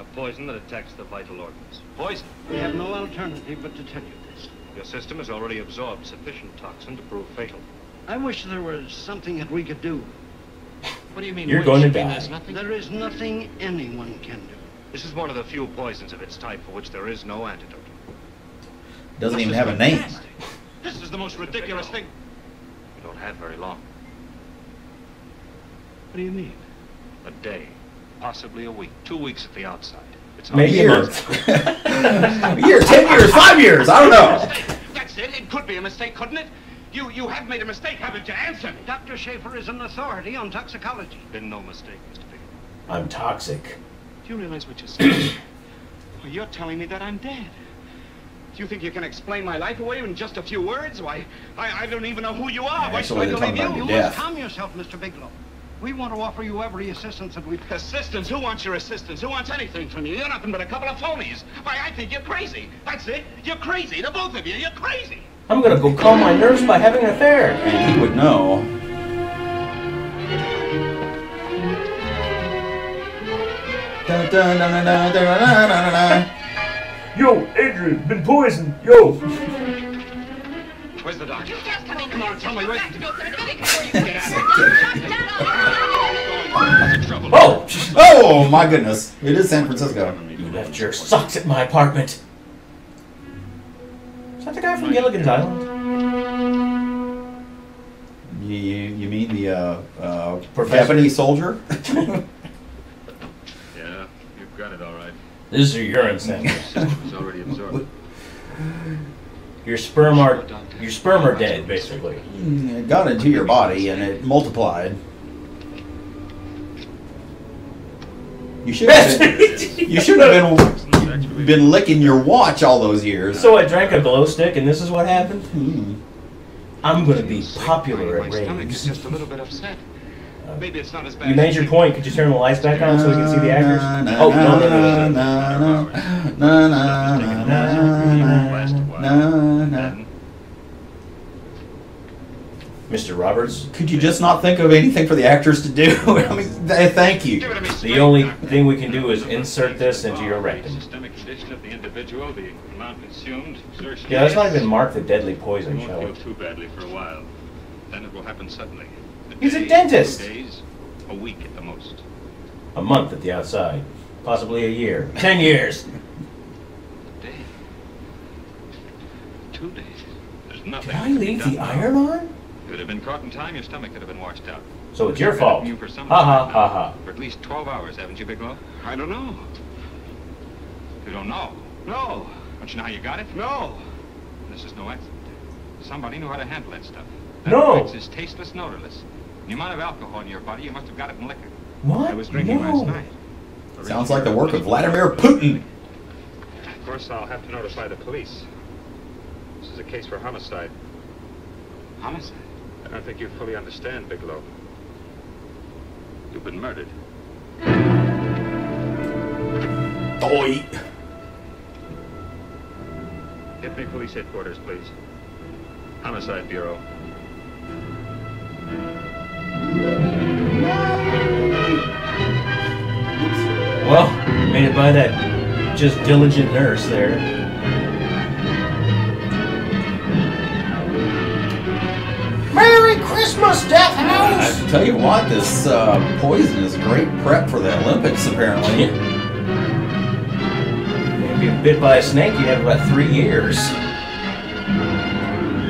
A poison that attacks the vital organs. Poison. We have no alternative but to tell you this. Your system has already absorbed sufficient toxin to prove fatal. I wish there was something that we could do. What do you mean? You're wish? going to You mean die. There's nothing? There is nothing anyone can do. This is one of the few poisons of its type for which there is no antidote. Doesn't even have a name. This is the most ridiculous thing. You don't have very long. What do you mean? A day. Possibly a week. 2 weeks at the outside. It's Maybe a Years. month. A year, 10 years, 5 years. I don't know. That's it. It could be a mistake, couldn't it? You have made a mistake, haven't you? Answer me. Dr. Schaefer is an authority on toxicology. been no mistake, Mr. Bigelow. I'm toxic. Do you realize what you're saying? Well, you're telling me that I'm dead. Do you think you can explain my life away in just a few words? Why, I don't even know who you are. Why should I Actually, they're believe talking you? about You your must death. calm yourself, Mr. Bigelow. We want to offer you every assistance that we've... Assistance? Who wants your assistance? Who wants anything from you? You're nothing but a couple of phonies. Why, I think you're crazy. That's it. You're crazy. The both of you. You're crazy. I'm gonna go calm my nerves by having an affair. And he would know. Dun, dun, dun, dun, dun, dun, dun, dun, dun. Yo, Adrian, been poisoned. Yo. Where's the doctor? Come on, tell me where- Oh! Oh, my goodness. It is San Francisco. You left your socks at my apartment. Is that the guy from Gilligan's Island? You mean the Professor? Japanese soldier? Yeah, you've got it all right. This is your urine sample. It's already absorbed. Your sperm are dead, basically. It got into your body and it multiplied. You should have been licking your watch all those years. So I drank a glow stick and this is what happened? I'm gonna be popular at My stomach is raves. just a little bit upset. Maybe it's not as bad You as made your think. point. Could you turn the lights back on so we can see the actors? Oh, no. Mr. Roberts? Could you just not think of anything for the actors to do? I mean, thank you. The only thing we can do is insert this into your rectum. Systemic condition of the individual, the amount consumed, exertion. Yeah, let's not even mark the deadly poison, It shall won't we? feel too badly for a while. Then it will happen suddenly. He's a dentist. 2 days, a week at the most. A month at the outside. Possibly a year. 10 years. A day. 2 days. There's nothing. Did I leave the iron on? If it had been caught in time, your stomach could have been washed out. So it's your You've had it fault. in you for some Ha ha time ha now. ha. For at least 12 hours, haven't you, Bigelow? I don't know. You don't know. No. Don't you know how you got it? No. This is no accident. Somebody knew how to handle that stuff. That No. wax is tasteless, odorless. The amount of alcohol in your body, you must have got it in liquor. What? I was drinking No. last night. Sounds like the work of Vladimir Putin. Of course, I'll have to notify the police. This is a case for homicide. Homicide? I don't think you fully understand, Bigelow. You've been murdered. Oi! Get me police headquarters, please. Homicide Bureau. Well, made it by that just diligent nurse there. Merry Christmas, Death House! I tell you what, this poison is great prep for the Olympics, apparently. If you're bit by a snake, you have about 3 years.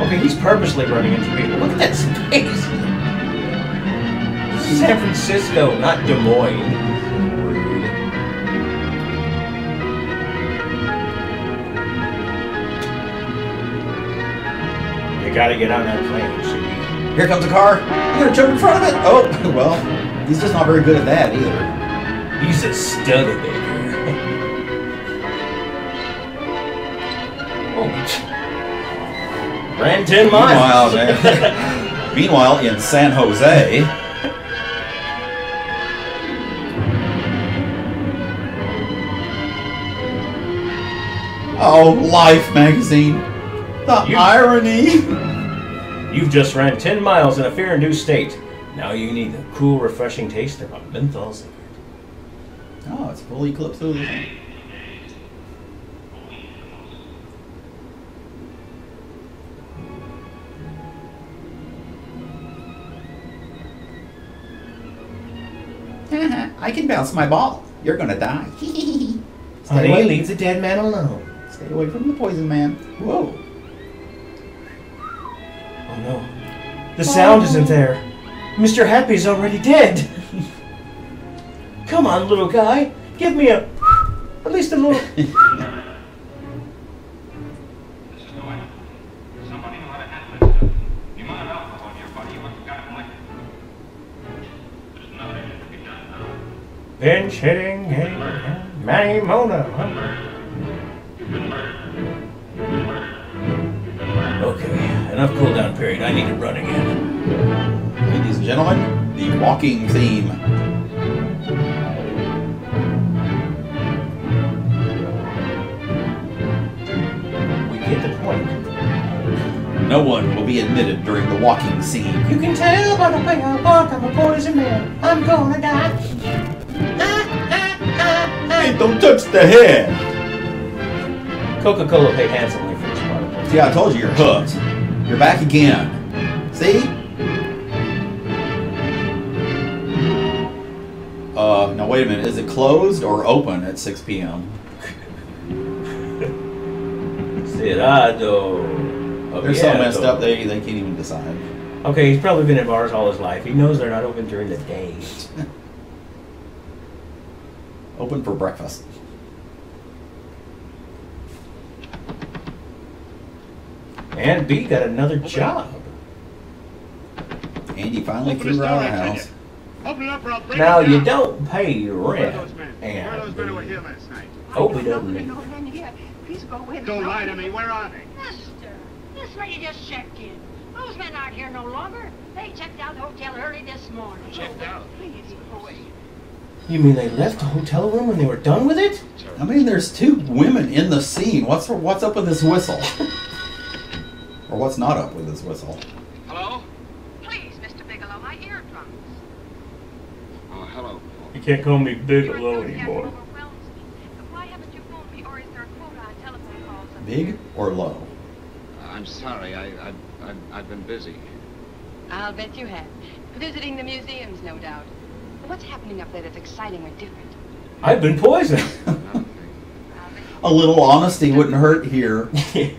Okay, he's purposely running into people. Look at that space! San Francisco, not Des Moines. Rude. You gotta get on that plane, Shiggy. Here comes a car. I'm gonna jump in front of it. Oh, well, he's just not very good at that either. He's a Studebaker. Oh, ran 10 miles. Meanwhile, in San Jose. Oh, Life magazine. The irony. You've just ran 10 miles in a fear-induced state. Now you need the cool, refreshing taste of a menthol cigarette. Oh, it's fully eclipsed through the thing. I can bounce my ball. You're gonna die. Honey, leave the dead man alone. Stay away from the poison man. Whoa. Oh no. The sound isn't there. Mr. Happy's already dead. Come on, little guy. Give me at least a little... Pinch hitting, Manny Mona. Okay, enough cool down period. I need to run again. Ladies and gentlemen, the walking theme. We get the point. No one will be admitted during the walking scene. You can tell by the way I walk, I'm a poison man. I'm gonna die. Hey, don't touch the head. Coca-Cola paid handsomely for this product. See, I told you you're hooked. You're back again. See? Now wait a minute. Is it closed or open at 6 p.m.? Cerrado. They're so messed up they can't even decide. Okay, he's probably been in bars all his life. He knows they're not open during the day. Open for breakfast. And B got another job. Andy finally threw out the house. Open up or I'll break Now it you down. don't pay rent. Where are those men were here last night? Hope he doesn't. Please go away. Don't lie to me. Where are they? Mister, this lady just checked in. Those men aren't here no longer. They checked out the hotel early this morning. Checked out? Please go away. You mean they left the hotel room when they were done with it? I mean, there's 2 women in the scene. What's up with this whistle? Or what's not up with this whistle? Hello? Please, Mr. Bigelow, my eardrums. Oh, hello. You can't call me Bigelow anymore. Why haven't you phoned me, or is there a quota on telephone calls? Big or low? I'm sorry. I've been busy. I'll bet you have. Visiting the museums, no doubt. What's happening up there that's exciting or different? I've been poisoned. A little honesty wouldn't hurt here. Sure.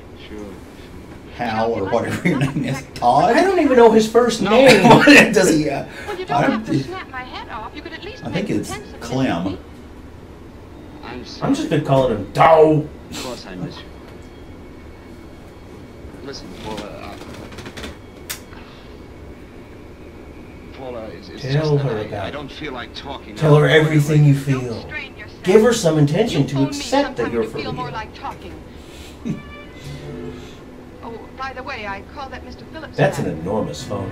Hal or whatever your name is. Todd? I don't even know his first name. Does he? Well, you don't have to snap my head off. You could at least I think it's Clem. I'm sorry. I'm just been calling him Dow. Of course I miss you. Listen, Paula. Paula, it's Tell just her that about I it. don't feel like talking. Tell her everything you feel. Give her some intention to You phone me accept that sometime you're you for feel more real. like talking. Oh, By the way, I called that Mr. Phillips. That's an enormous phone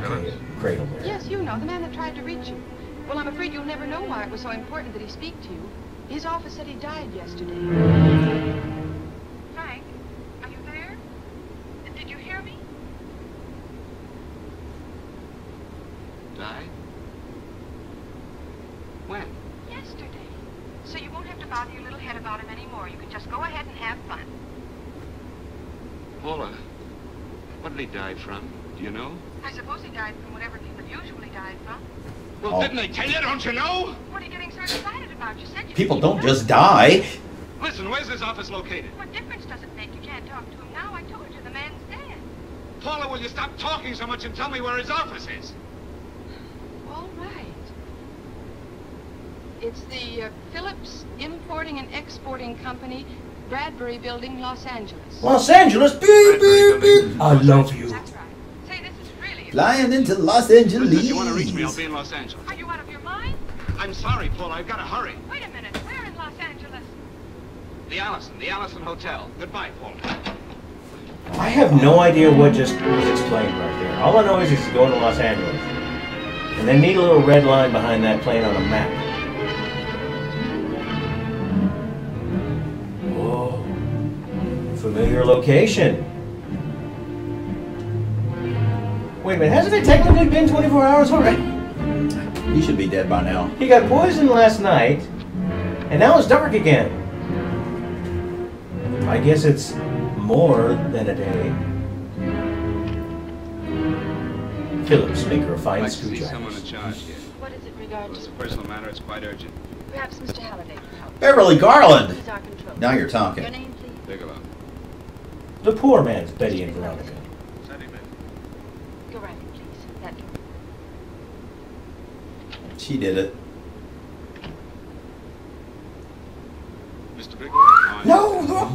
cradle there. Yes, you know, the man that tried to reach you. Well, I'm afraid you'll never know why it was so important that he speak to you. His office said he died yesterday. Frank, are you there? Did you hear me? Died? When? Yesterday. So you won't have to bother your little head about him anymore. You can just go ahead and have fun. Paula, what did he die from? Do you know? I suppose he died from whatever people usually died from. Well, didn't they tell you? Don't you know? What are you getting so excited about? You said you People don't just die. Listen, where's his office located? What difference does it make? You can't talk to him now. I told you the man's dead. Paula, will you stop talking so much and tell me where his office is? All right. It's the Phillips Importing and Exporting Company, Bradbury Building, Los Angeles. Los Angeles? Beep, beep, beep. I love you. That's right. Say, this is really... Flying into Los Angeles. Listen, if you want to reach me, I'll be in Los Angeles. Are you out of your mind? I'm sorry, Paula. I've got to hurry. Wait a minute. Where in Los Angeles? The Allison Hotel. Goodbye, Paula. I have no idea what just was explained right there. All I know is he's going to Los Angeles. And then need a little red line behind that plane on a map. Whoa. Familiar location. Wait a minute, hasn't it technically been 24 hours already? He should be dead by now. He got poisoned last night, and now it's dark again. I guess it's more than a day. Phillips, maker of fine screwdrivers. Someone in charge here. What is it regard Well, it's to? a personal matter. It's quite urgent. Perhaps Mr. Halliday can help. Beverly Garland. He's our controller. Now you're Your talking. name, please? Bigelow. The poor man's Betty and Veronica. Go right in, please. That door. She did it. Mr. Bigelow? No!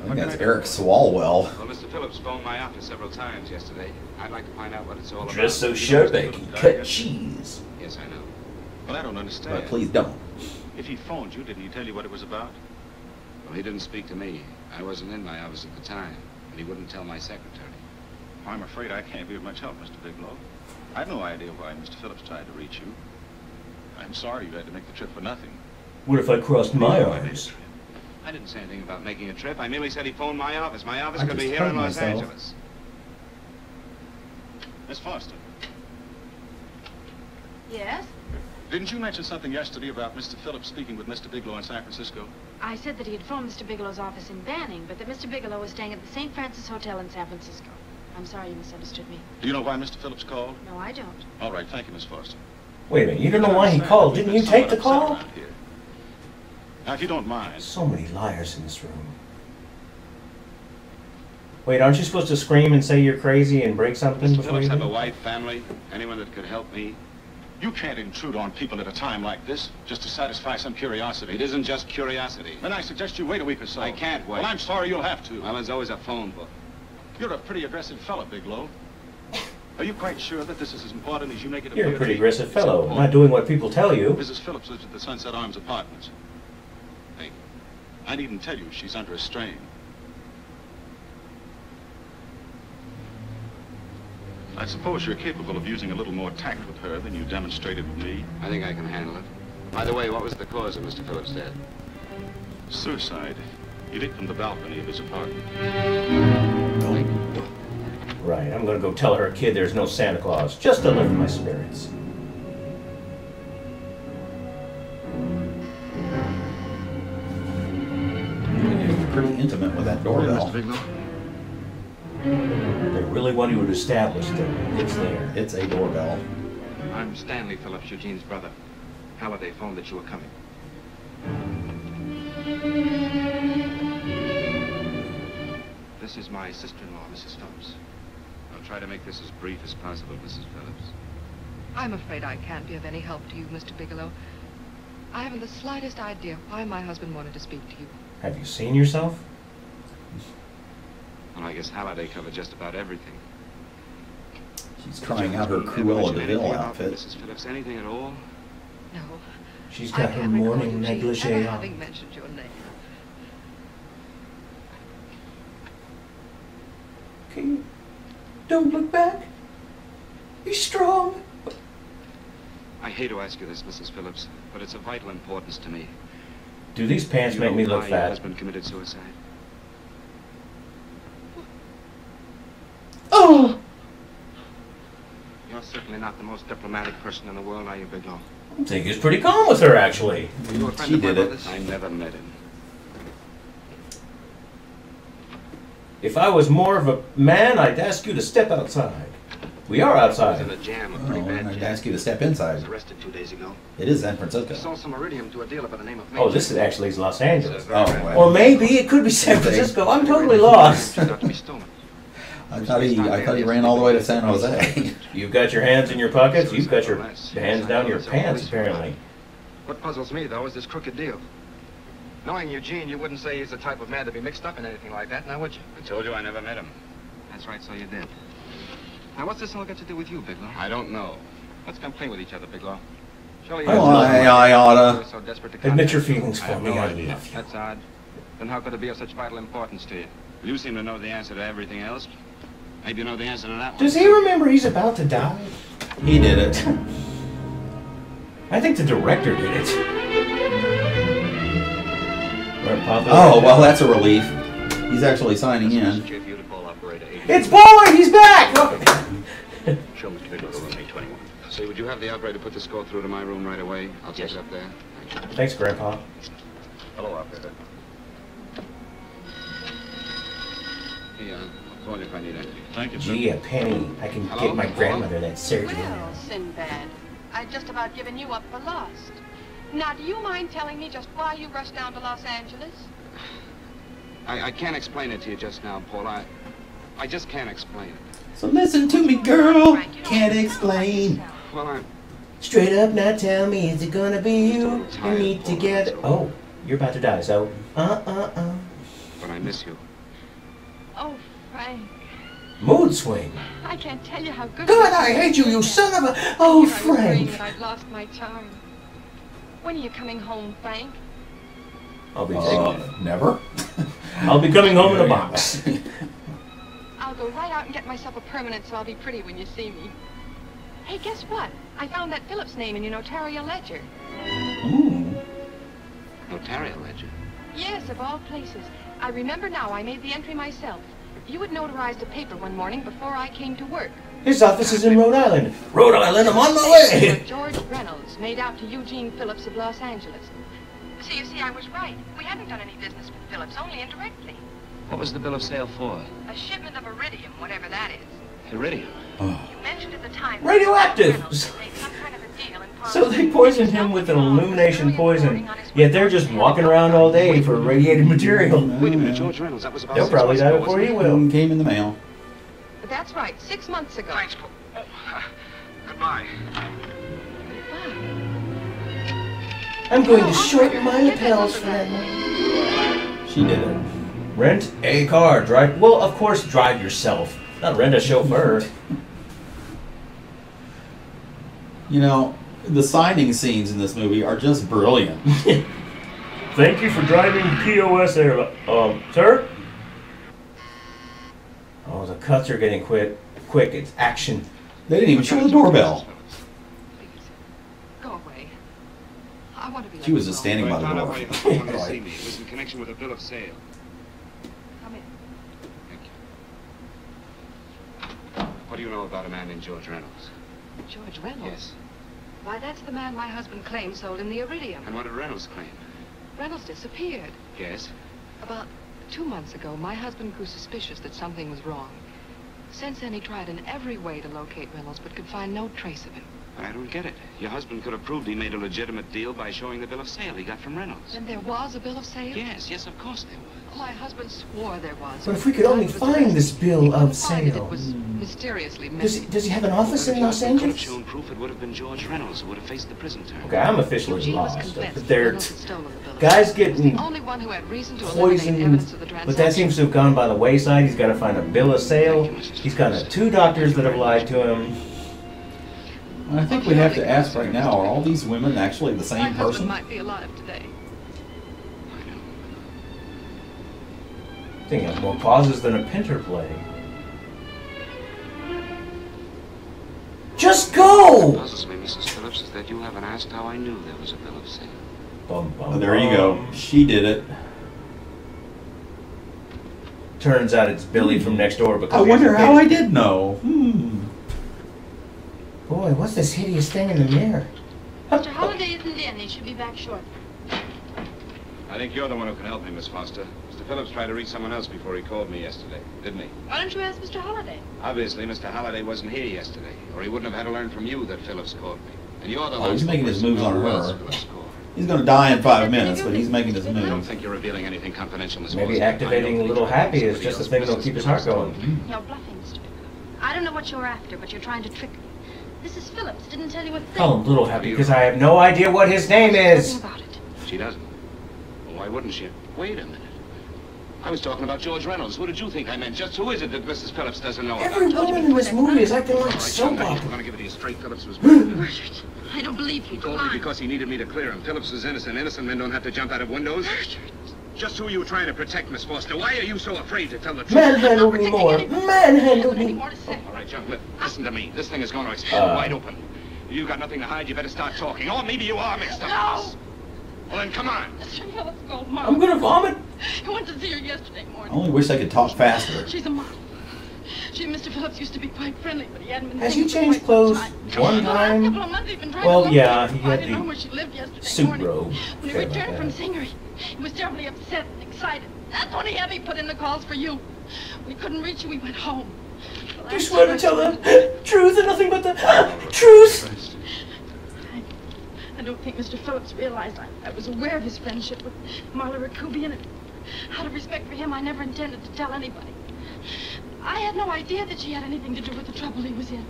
I think that's Eric Swalwell. Well, Mr. Phillips phoned my office several times yesterday. I'd like to find out what it's all about. Dressed so sharp they can cut cheese. Yes, I know. Well, I don't understand. But please don't. If he phoned you, didn't he tell you what it was about? Well, he didn't speak to me. I wasn't in my office at the time, and he wouldn't tell my secretary. Well, I'm afraid I can't be of much help, Mr. Bigelow. I've no idea why Mr. Phillips tried to reach you. I'm sorry you had to make the trip for nothing. What if I crossed my arms? I didn't say anything about making a trip. I merely said he phoned my office. My office I could be just here hurt in Los myself. Angeles. Miss Foster, Yes? didn't you mention something yesterday about Mr. Phillips speaking with Mr. Bigelow in San Francisco? I said that he had phoned Mr. Bigelow's office in Banning, but that Mr. Bigelow was staying at the St. Francis Hotel in San Francisco. I'm sorry you misunderstood me. Do you know why Mr. Phillips called? No, I don't. All right, thank you, Miss Foster. Wait a minute, you don't know why he called. Didn't you take the call? Now, if you don't mind. So many liars in this room. Wait, aren't you supposed to scream and say you're crazy and break something Mr. before Phillips you have do? a wife, family, anyone that could help me. You can't intrude on people at a time like this just to satisfy some curiosity. It isn't just curiosity. Then I suggest you wait a week or so. I can't wait. Well, I'm sorry you'll have to. Well, there's always a phone book. You're a pretty aggressive fellow, Bigelow. Are you quite sure that this is as important as you make it appear? You're a pretty to be? aggressive fellow, not doing what people tell you. Mrs. Phillips lives at the Sunset Arms Apartments. Thank you. I needn't tell you she's under a strain. I suppose you're capable of using a little more tact with her than you demonstrated with me. I think I can handle it. By the way, what was the cause of Mr. Phillips' death? Suicide. He leaped from the balcony of his apartment. Right, I'm gonna go tell her kid there's no Santa Claus, just to lift my spirits. You're pretty intimate with that doorbell. They really want you to establish that it's there. It's a doorbell. I'm Stanley Phillips, Eugene's brother. Halliday phoned that you were coming. This is my sister-in-law, Mrs. Phillips. I'll try to make this as brief as possible, Mrs. Phillips. I'm afraid I can't be of any help to you, Mr. Bigelow. I haven't the slightest idea why my husband wanted to speak to you. Have you seen yourself? Well, I guess Halliday covered just about everything. She's trying out her Ever Cruella mention de anything Vil about outfit. Mrs. Phillips, anything at all? No. She's I got her can't recall morning Eugene negligee ever on. having mentioned your name. okay. Don't look back. Be strong. I hate to ask you this, Mrs. Phillips, but it's of vital importance to me. Do these pants make me look Your fat? husband committed suicide. Oh! You're certainly not the most diplomatic person in the world, are you, Bigelow? I think he's pretty calm with her, actually. She did it. I never met him. If I was more of a man, I'd ask you to step outside. We are outside. In a jam, a Oh, pretty bad I'd jam. ask you to step inside. Was arrested 2 days ago. It is San Francisco. Sold some iridium to a dealer by the name of Oh, this is actually Los Angeles. Oh, well. Or maybe it could be San Francisco. I'm totally lost. Not to be stolen. I thought he ran all the way to San Jose. You've got your hands in your pockets. You've got your hands down your pants, apparently. What puzzles me, though, is this crooked deal. Knowing Eugene, you wouldn't say he's the type of man to be mixed up in anything like that, now would you? I told you I never met him. That's right, so you did. Now, what's this all got to do with you, Bigelow? I don't know. Let's come play with each other, Bigelow. Surely Oh, I oughta. You're so desperate to Admit contact your me. feelings I for have me. no I idea. love you. That's odd. Then how could it be of such vital importance to you? You seem to know the answer to everything else. Maybe you know the answer to that one. Does he remember he's about to die? He did it. I think the director did it. Oh, well, that's a relief. He's actually signing in. It's Boyd! He's back! Show me to room 821. Say, would you have the operator put the score through to my room right away? I'll take it up there. Thanks, Grandpa. Hello, operator. Hey, I'll call you if I need anything. Thank you, Gee, a penny. I can get my grandmother that surgery. Well, Sinbad, I'd just about given you up for lost. Now, do you mind telling me just why you rushed down to Los Angeles? I can't explain it to you just now, Paul. I just can't explain it. So listen to me, girl. Can't explain. Well, I'm... Straight up, now tell me, is it gonna be you and me together? Oh, you're about to die, so But I miss you. Oh, Frank, mood swing. I can't tell you how good... God, I hate you, you son of a... Oh, I was worrying Frank. that I'd lost my charm. When are you coming home, Frank? I'll be never. I'll be coming home in a box. I'll go right out and get myself a permanent so I'll be pretty when you see me. Hey, guess what? I found that Phillips name in your notarial ledger. Notarial ledger? Yes, of all places. I remember now I made the entry myself. You had notarized a paper one morning before I came to work. His office is in Rhode Island. Rhode Island, I'm on my way. George Reynolds, made out to Eugene Phillips of Los Angeles. So you see, I was right. We hadn't done any business with Phillips, only indirectly. What was the bill of sale for? A shipment of iridium, whatever that is. Iridium. You mentioned at the time... Radioactive. So they poisoned him with an illumination poison, yet they're just walking around all day for irradiated material. Wait a minute, George Reynolds, that was about They'll probably die before he will. Came in the mail. That's right, 6 months ago. Thanks, Paul. Oh, goodbye. I'm going to shorten my lapels for that night. She did it. Rent a car. Drive. Well, of course, drive yourself. Not rent a chauffeur. You know, the signing scenes in this movie are just brilliant. Thank you for driving POS there. Sir? Oh, the cuts are getting quick. It's action. They didn't even show the doorbell. Go away. I want to be She was just standing by the Found out door. why you wanted to see me. It was in connection with a bill of sale. Come in. What do you know about a man named George Reynolds? George Reynolds? Yes. Why, that's the man my husband claims sold him the iridium. And what did Reynolds claim? Reynolds disappeared. Yes. About 2 months ago, my husband grew suspicious that something was wrong. Since then, he tried in every way to locate Reynolds, but could find no trace of him. But I don't get it. Your husband could have proved he made a legitimate deal by showing the bill of sale he got from Reynolds. Then there was a bill of sale? Yes, of course there was. My husband swore there was. But if we could only find this bill of sale. It was mysteriously missing. Does he have an office in Los Could have Angeles? shown proof it would have been George Reynolds who would have faced the prison term. Okay, I'm officially Eugene was lost. convinced But that they're Reynolds had stolen the bill of guys sale. getting He was the only one who had reason to eliminate poisoned. evidence of the But that transaction. seems to have gone by the wayside. He's got to find a bill of sale. He's got 2 doctors that have lied to him. I think we have to ask right now, are all these women actually the My same husband person? might be alive today. I think it has more pauses than a Pinter play. Just go! What puzzles me, Mrs. Phillips, is that you haven't asked how I knew there was a bill of sale. Bum, bum, Oh, there you go. She did it. Turns out it's Billy from next door. Because I wonder how I did know. Boy, what's this hideous thing in the mirror? Mr. Holliday isn't in. He should be back shortly. I think you're the one who can help me, Miss Foster. Mr. Phillips tried to reach someone else before he called me yesterday, didn't he? Why don't you ask Mr. Holliday? Obviously, Mr. Holliday wasn't here yesterday, or he wouldn't have had to learn from you that Phillips called me. And you're the Oh, he's last making his person moves to know on who else her. Phillips called. He's going to die in 5 minutes, but he's making his I don't move. think you're revealing anything confidential, Miss Maybe Foster. activating a little happy is just the thing that'll keep his heart going. You're bluffing, Mr. I don't know what you're after, but you're trying to trick me. Mrs. Phillips didn't tell you a thing. Call him Little Happy because I have no idea what his name is. She doesn't. Well, why wouldn't she? Wait a minute. I was talking about George Reynolds. Who did you think I meant? Just who is it that Mrs. Phillips doesn't know about? Every woman in this movie is acting like soap I'm opera. going to give it to you straight. Phillips was murdered. I don't believe you. He told me because he needed me to clear him. Phillips was innocent. Innocent men don't have to jump out of windows. Just who are you trying to protect, Miss Foster? Why are you so afraid to tell the truth? Manhandle me more. Manhandle me. All right, John, listen to me. This thing is going to explode wide open. You've got nothing to hide. You better start talking. Or maybe you are mixed up. No! Well, then come on. I'm gonna vomit. I went to see her yesterday I morning. only wish I could talk faster. She's a model. She and Mr. Phillips used to be quite friendly, but he hadn't been Has seeing he her for changed quite clothes some one The last time? couple of months he'd been trying to Well, look yeah, for he her. I had didn't know where the she lived yesterday suit morning. robe. When he Forget about returned from that. seeing her, he was terribly upset and excited. That's when he had me put in the calls for you. When he couldn't reach you, we went home. Do you swear to tell the truth and nothing but the truth? I don't think Mr. Phillips realized I was aware of his friendship with Marla Rakubian, and out of respect for him, I never intended to tell anybody. I had no idea that she had anything to do with the trouble he was in.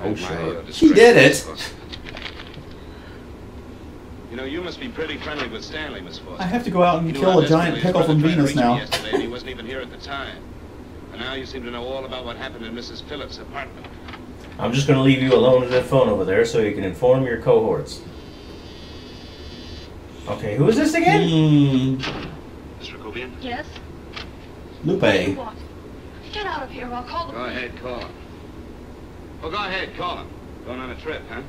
Oh, sure. She did it. You know, you must be pretty friendly with Stanley, Miss Foster. I have to go out and You knew kill how a giant desperately his pickle brother from tried to Venus reach me now. yesterday, and he wasn't even here at the time. And now you seem to know all about what happened in Mrs. Phillips' apartment. I'm just gonna leave you alone with that phone over there so you can inform your cohorts. Okay, who is this again? Miss Rakubian? Yes? Lupe. What? Get out of here, I'll call the Go ahead, call him. Well, go ahead, call him. Going on a trip, huh?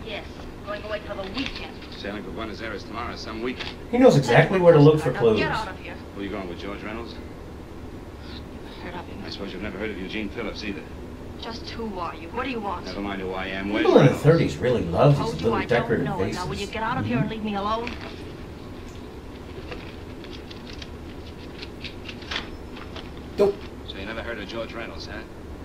Yes, going away for the weekend. Sailing for Buenos Aires tomorrow, some weekend. He knows exactly where to look for Now clues. get out of here. Who are you going with, George Reynolds? Heard of him. I suppose you've never heard of Eugene Phillips either. Just who are you? What do you want? Never mind who I am. Where's People in the Reynolds? 30s really love Told these you little I don't decorative know it. vases. Now will you get out of here and leave me alone? Nope. So you never heard of George Reynolds, huh?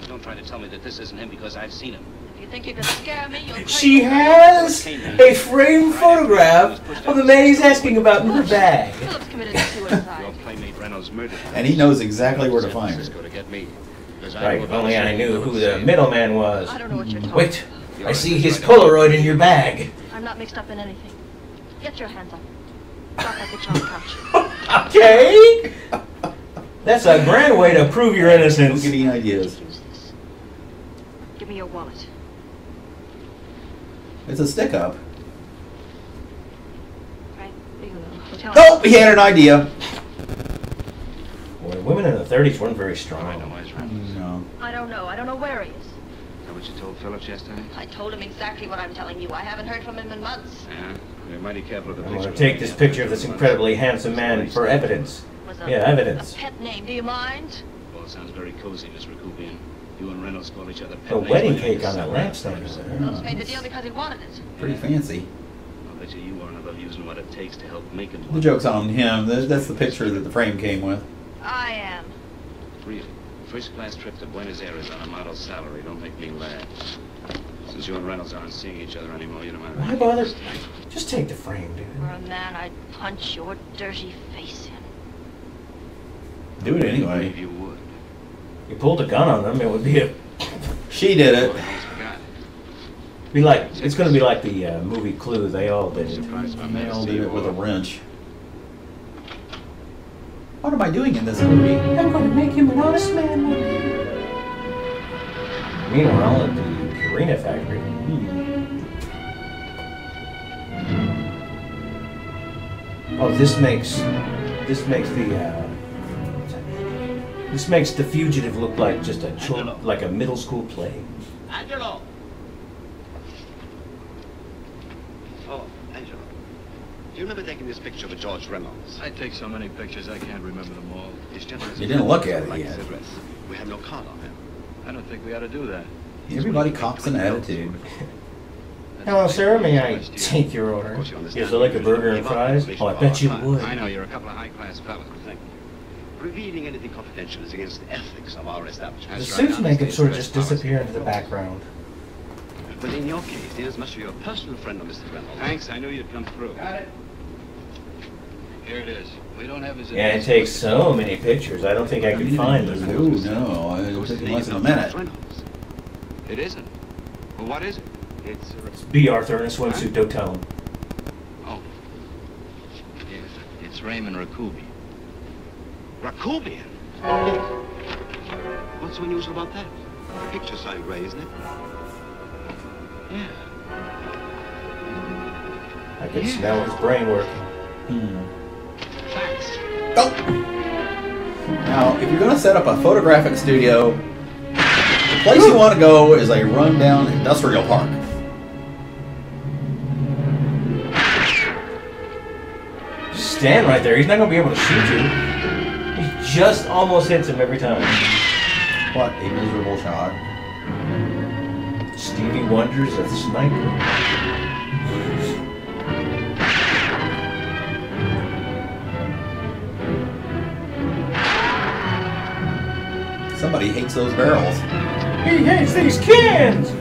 Don't try to tell me that this isn't him because I've seen him. If you think you can scare me, you'll She has a framed photograph of the man he's asking about in her bag. Phillips committed suicide. Your playmate Reynolds murdered him. And he knows exactly where to find her. To get me. Right, if only I knew who the middleman was. I don't know what you're talking Wait, I see his Polaroid in your bag. I'm not mixed up in anything. Get your hands up. Drop that bitch on the couch. Okay. That's a grand way to prove your innocence. Don't get any ideas. Give me your wallet. It's a stick up. Right? Hotel. Nope, he had an idea. Boy, women in the 30s weren't very strong. I know where's Reynolds. No. I don't know. I don't know where he is. Is that what you told Phillips yesterday? I told him exactly what I'm telling you. I haven't heard from him in months. Yeah. You're mighty careful of the I'm picture. going to take this picture of this incredibly handsome man for evidence. Was Yeah, evidence. A pet name. Do you mind? Well, it sounds very cozy, Miss Rakubian. You and Reynolds call each other pet The names. wedding cake on that lampstand over there. Phillips made the deal because he wanted it. Pretty fancy. I'll bet you weren't above using what it takes to help make him. The joke's on him. That's the picture that the frame came with. I am. Really? First class trip to Buenos Aires on a model salary. Don't make me laugh. Since you and Reynolds aren't seeing each other anymore, you don't mind. Why bother? Just take the frame, dude. For a man, I'd punch your dirty face in. Do it anyway. If you would. You pulled a gun on him, it would be a. She did it. Be like it's going to be like the movie Clue. They all did it. They all did it with a wrench. What am I doing in this movie? I'm going to make him an honest man. Meanwhile, at the Purina factory. Oh, this makes the fugitive look like just a middle school play. Angelo, Do you remember taking this picture of George Reynolds? I take so many pictures, I can't remember them all. This gentleman You didn't look at it like yet. cigarettes. We have no card on him. I don't think we ought to do that. Everybody cops an attitude. Hello, sir. May I take your order? Is it like a burger and fries? Oh, I bet you would. I know, you're a couple of high-class fellas. Thank you. Revealing anything confidential is against the ethics of our establishment. The suits make him sort of just disappear into the background. But in your case, Dennis must be your personal friend of Mr. Reynolds. Thanks, I knew you'd come through. Got it. Here it is. We don't have his Yeah, it takes so many pictures. I don't think I could find them. Oh, no. It'll take less than a minute. It isn't. Well, what is it? It's B. Arthur in a swimsuit. Don't tell him. Oh. Yes, it's Raymond Rakubi. Rakubian? What's so unusual about that? The picture signed Ray, isn't it? Yeah. I can smell his brain working. Facts. Oh. Now, if you're going to set up a photographic studio, the place you want to go is a rundown industrial park. Stand right there. He's not going to be able to shoot you. He just almost hits him every time. What a miserable shot. Stevie Wonder's a sniper. Somebody hates those barrels. He hates these cans!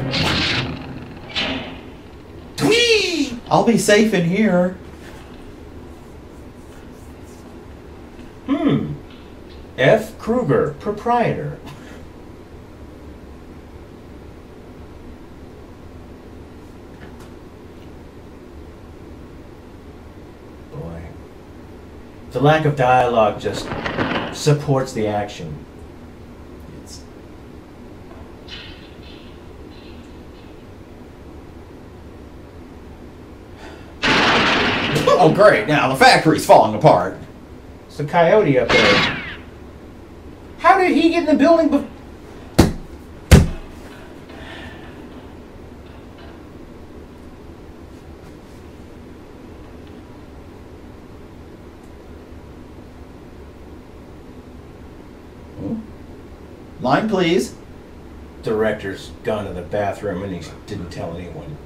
Whee! I'll be safe in here. F. Kruger, proprietor. Boy. The lack of dialogue just supports the action. Oh, great. Now the factory's falling apart. It's a coyote up there. How did he get in the building before? Line, please. Director's gone to the bathroom and he didn't tell anyone.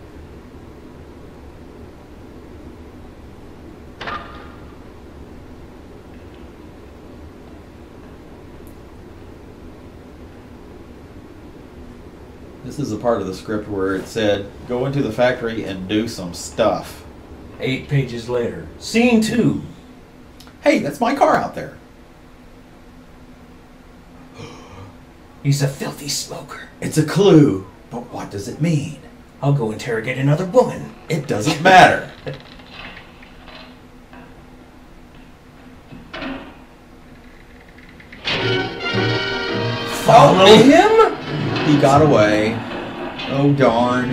This is a part of the script where it said, go into the factory and do some stuff. 8 pages later. Scene 2. Hey, that's my car out there. He's a filthy smoker. It's a clue, but what does it mean? I'll go interrogate another woman. It doesn't matter. Follow him? He got away. Oh, darn.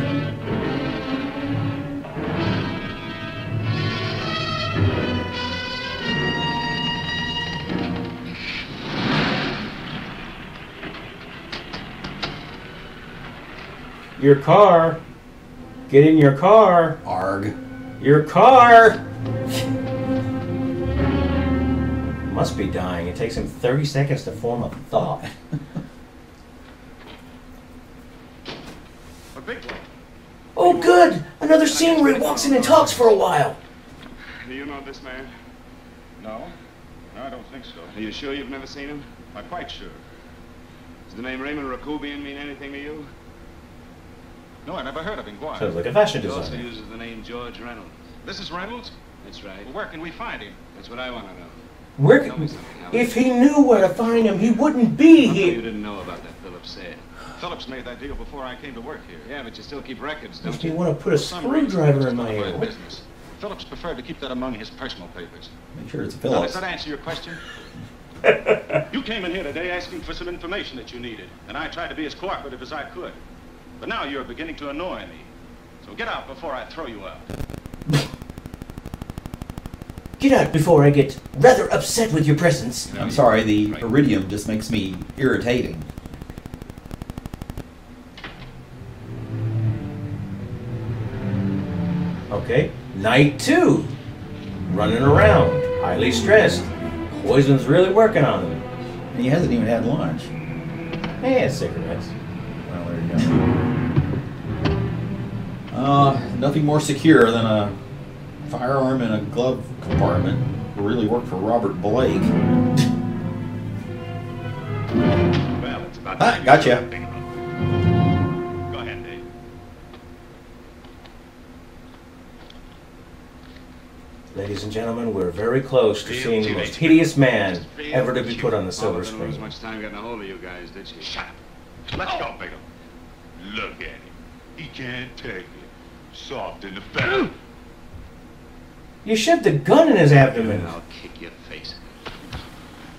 Your car. Get in your car. Arg. Your car. Must be dying. It takes him 30 seconds to form a thought. Oh, good! Another scene where he walks in and talks for a while. Do you know this man? No. No, I don't think so. Are you sure you've never seen him? I'm quite sure. Does the name Raymond Rakubian mean anything to you? No, I never heard of him. Go on. Sounds like a fashion He also designer. uses the name George Reynolds. This is Reynolds? That's right. Well, where can we find him? That's what I want to know. Where? Tell me something, Howard. If he knew where to find him, he wouldn't be How come you here. didn't know about that Phillips sale? Phillips made that deal before I came to work here. Yeah, but you still keep records, don't If you you? want to put a For some reason, screwdriver it's in my none of my ear. business. Phillips preferred to keep that among his personal papers. Make sure it's a Now, Phillips. does that answer your question? You came in here today asking for some information that you needed, and I tried to be as cooperative as I could. But now you're beginning to annoy me. So get out before I throw you out. Get out before I get rather upset with your presence. I'm sorry, the iridium just makes me irritating. Okay, night 2. running around, highly stressed. Poison's really working on him. He hasn't even had lunch. He has cigarettes. Well, there you go. Nothing more secure than a firearm in a glove compartment. Really worked for Robert Blake. Well, it's about time. Gotcha. Go ahead, Dave. Ladies and gentlemen, we're very close to seeing the most hideous man ever to be put on the silver Didn't lose screen. much time getting a hold of you guys, did she? Shut up. Let's go, Bigelow. Look at him. He can't take it. Soft in the fat. You shoved a gun in his abdomen. I'll kick your face.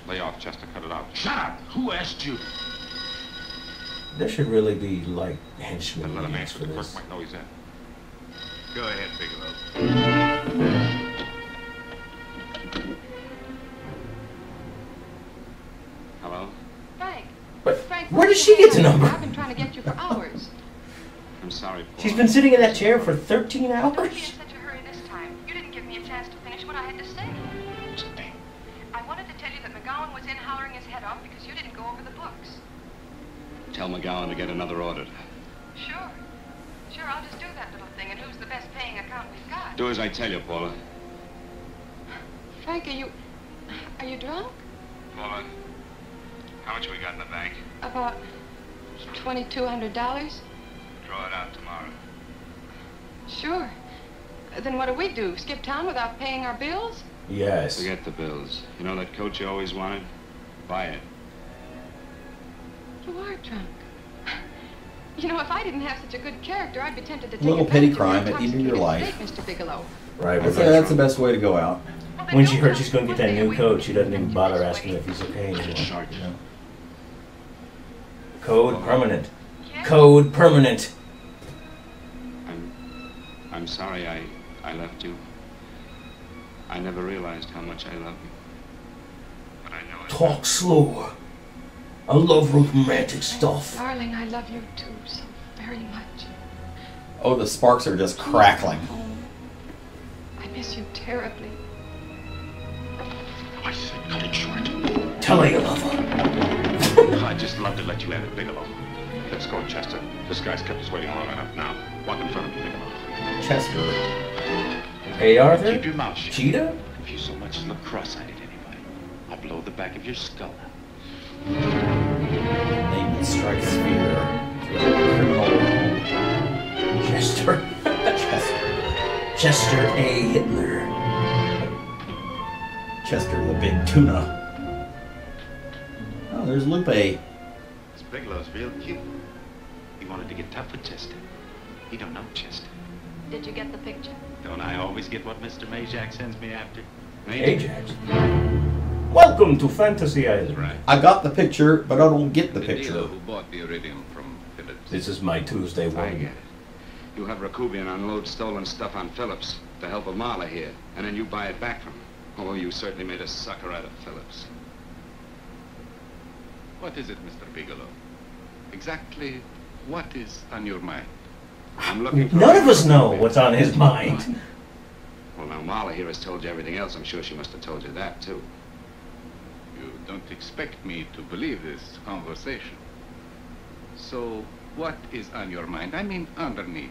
Lay off, Chester. Cut it out. Shut up. Who asked you? There should really be, like, henchmen Let him names answer. for The clerk this. might know he's in. Go ahead, Bigelow. Hello? Frank. But Frank, where did she get the number? I've been trying to get you for hours. I'm sorry, Paul. She's been sitting in that chair for 13 Don't be in hours. such a hurry this time. You didn't give me a chance to finish what I had to say. I wanted to tell you that McGowan was in hollering his head off because you didn't go over the books. Tell McGowan to get another audit. Sure. Sure, I'll just do that little thing. And who's the best paying account we've got? Do as I tell you, Paula. Frank, are you drunk? Paula, how much we got in the bank? About $2,200? Draw it out tomorrow. Sure. Then what do? Skip town without paying our bills? Yes. Forget the bills. You know that coat you always wanted? Buy it. You are drunk. You know, if I didn't have such a good character, I'd be tempted to take Little petty advantage of crime at the end of your life. Mr. Bigelow. Right, I'd say that's the best way to go out. when she heard she's going to get that new coat, she doesn't even bother asking if he's okay anymore. You know? Code permanent. Code permanent. I'm sorry I left you. I never realized how much I love you. But I know it. Talk slower. I love romantic stuff. Darling, I love you too so very much. Oh, the sparks are just crackling. I miss you terribly. I said cut it short. Tell her you love her. I'd just love to let you have it, Bigelow. Let's go, Chester. This guy's kept us waiting long enough now. Walk in front of me, Bigelow. Chester. Hey, Arthur? Keep your mouth shut. Cheetah? If you so much as look cross-eyed at anybody, I'll blow the back of your skull out. Name that strikes fear. Criminal. Chester. Chester A. Hitler. Chester the big tuna. Oh, there's Lupe. This Bigelow's real cute. He wanted to get tough with Chester. He don't know Chester. Did you get the picture? Don't I always get what Mr. Majak sends me after? Ajax. Welcome to Fantasy Island. Right. I got the picture, but I don't get the dealer picture. who bought the iridium from Phillips. This is my Tuesday I one. get it. You have Rakubian unload stolen stuff on Phillips with the help of Marla here, and then you buy it back from him. Oh, you certainly made a sucker out of Phillips. What is it, Mr. Bigelow? Exactly what is on your mind? I'm looking for... None of us know what's on his mind. Well, now, Marla here has told you everything else. I'm sure she must have told you that, too. You don't expect me to believe this conversation. So, what is on your mind? I mean, underneath.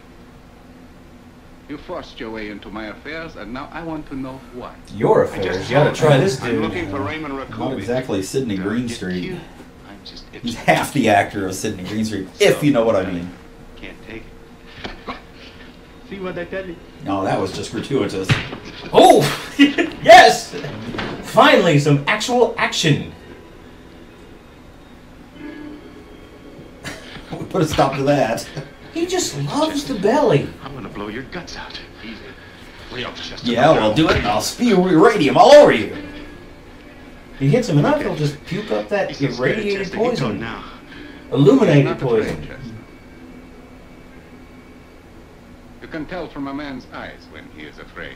You forced your way into my affairs, and now I want to know what. Your affairs. You gotta try this I'm dude. looking for Raymond Not Rakubian. exactly Sidney Greenstreet. I'm just He's half the actor of Sidney Greenstreet, if you know what I mean. Can't take it. See what I tell you? No, that was just gratuitous. Oh! Yes! Finally, some actual action. We put a stop to that. He just loves the belly. I'm gonna blow your guts out. Easy. Lay off, Chester. Yeah, well, do it, and I'll spew uranium all over you. He hits him enough, he'll just puke up that He's so scared, irradiated Chester. He poison. don't now. Illuminated Not afraid, poison. Chester. You can tell from a man's eyes when he is afraid.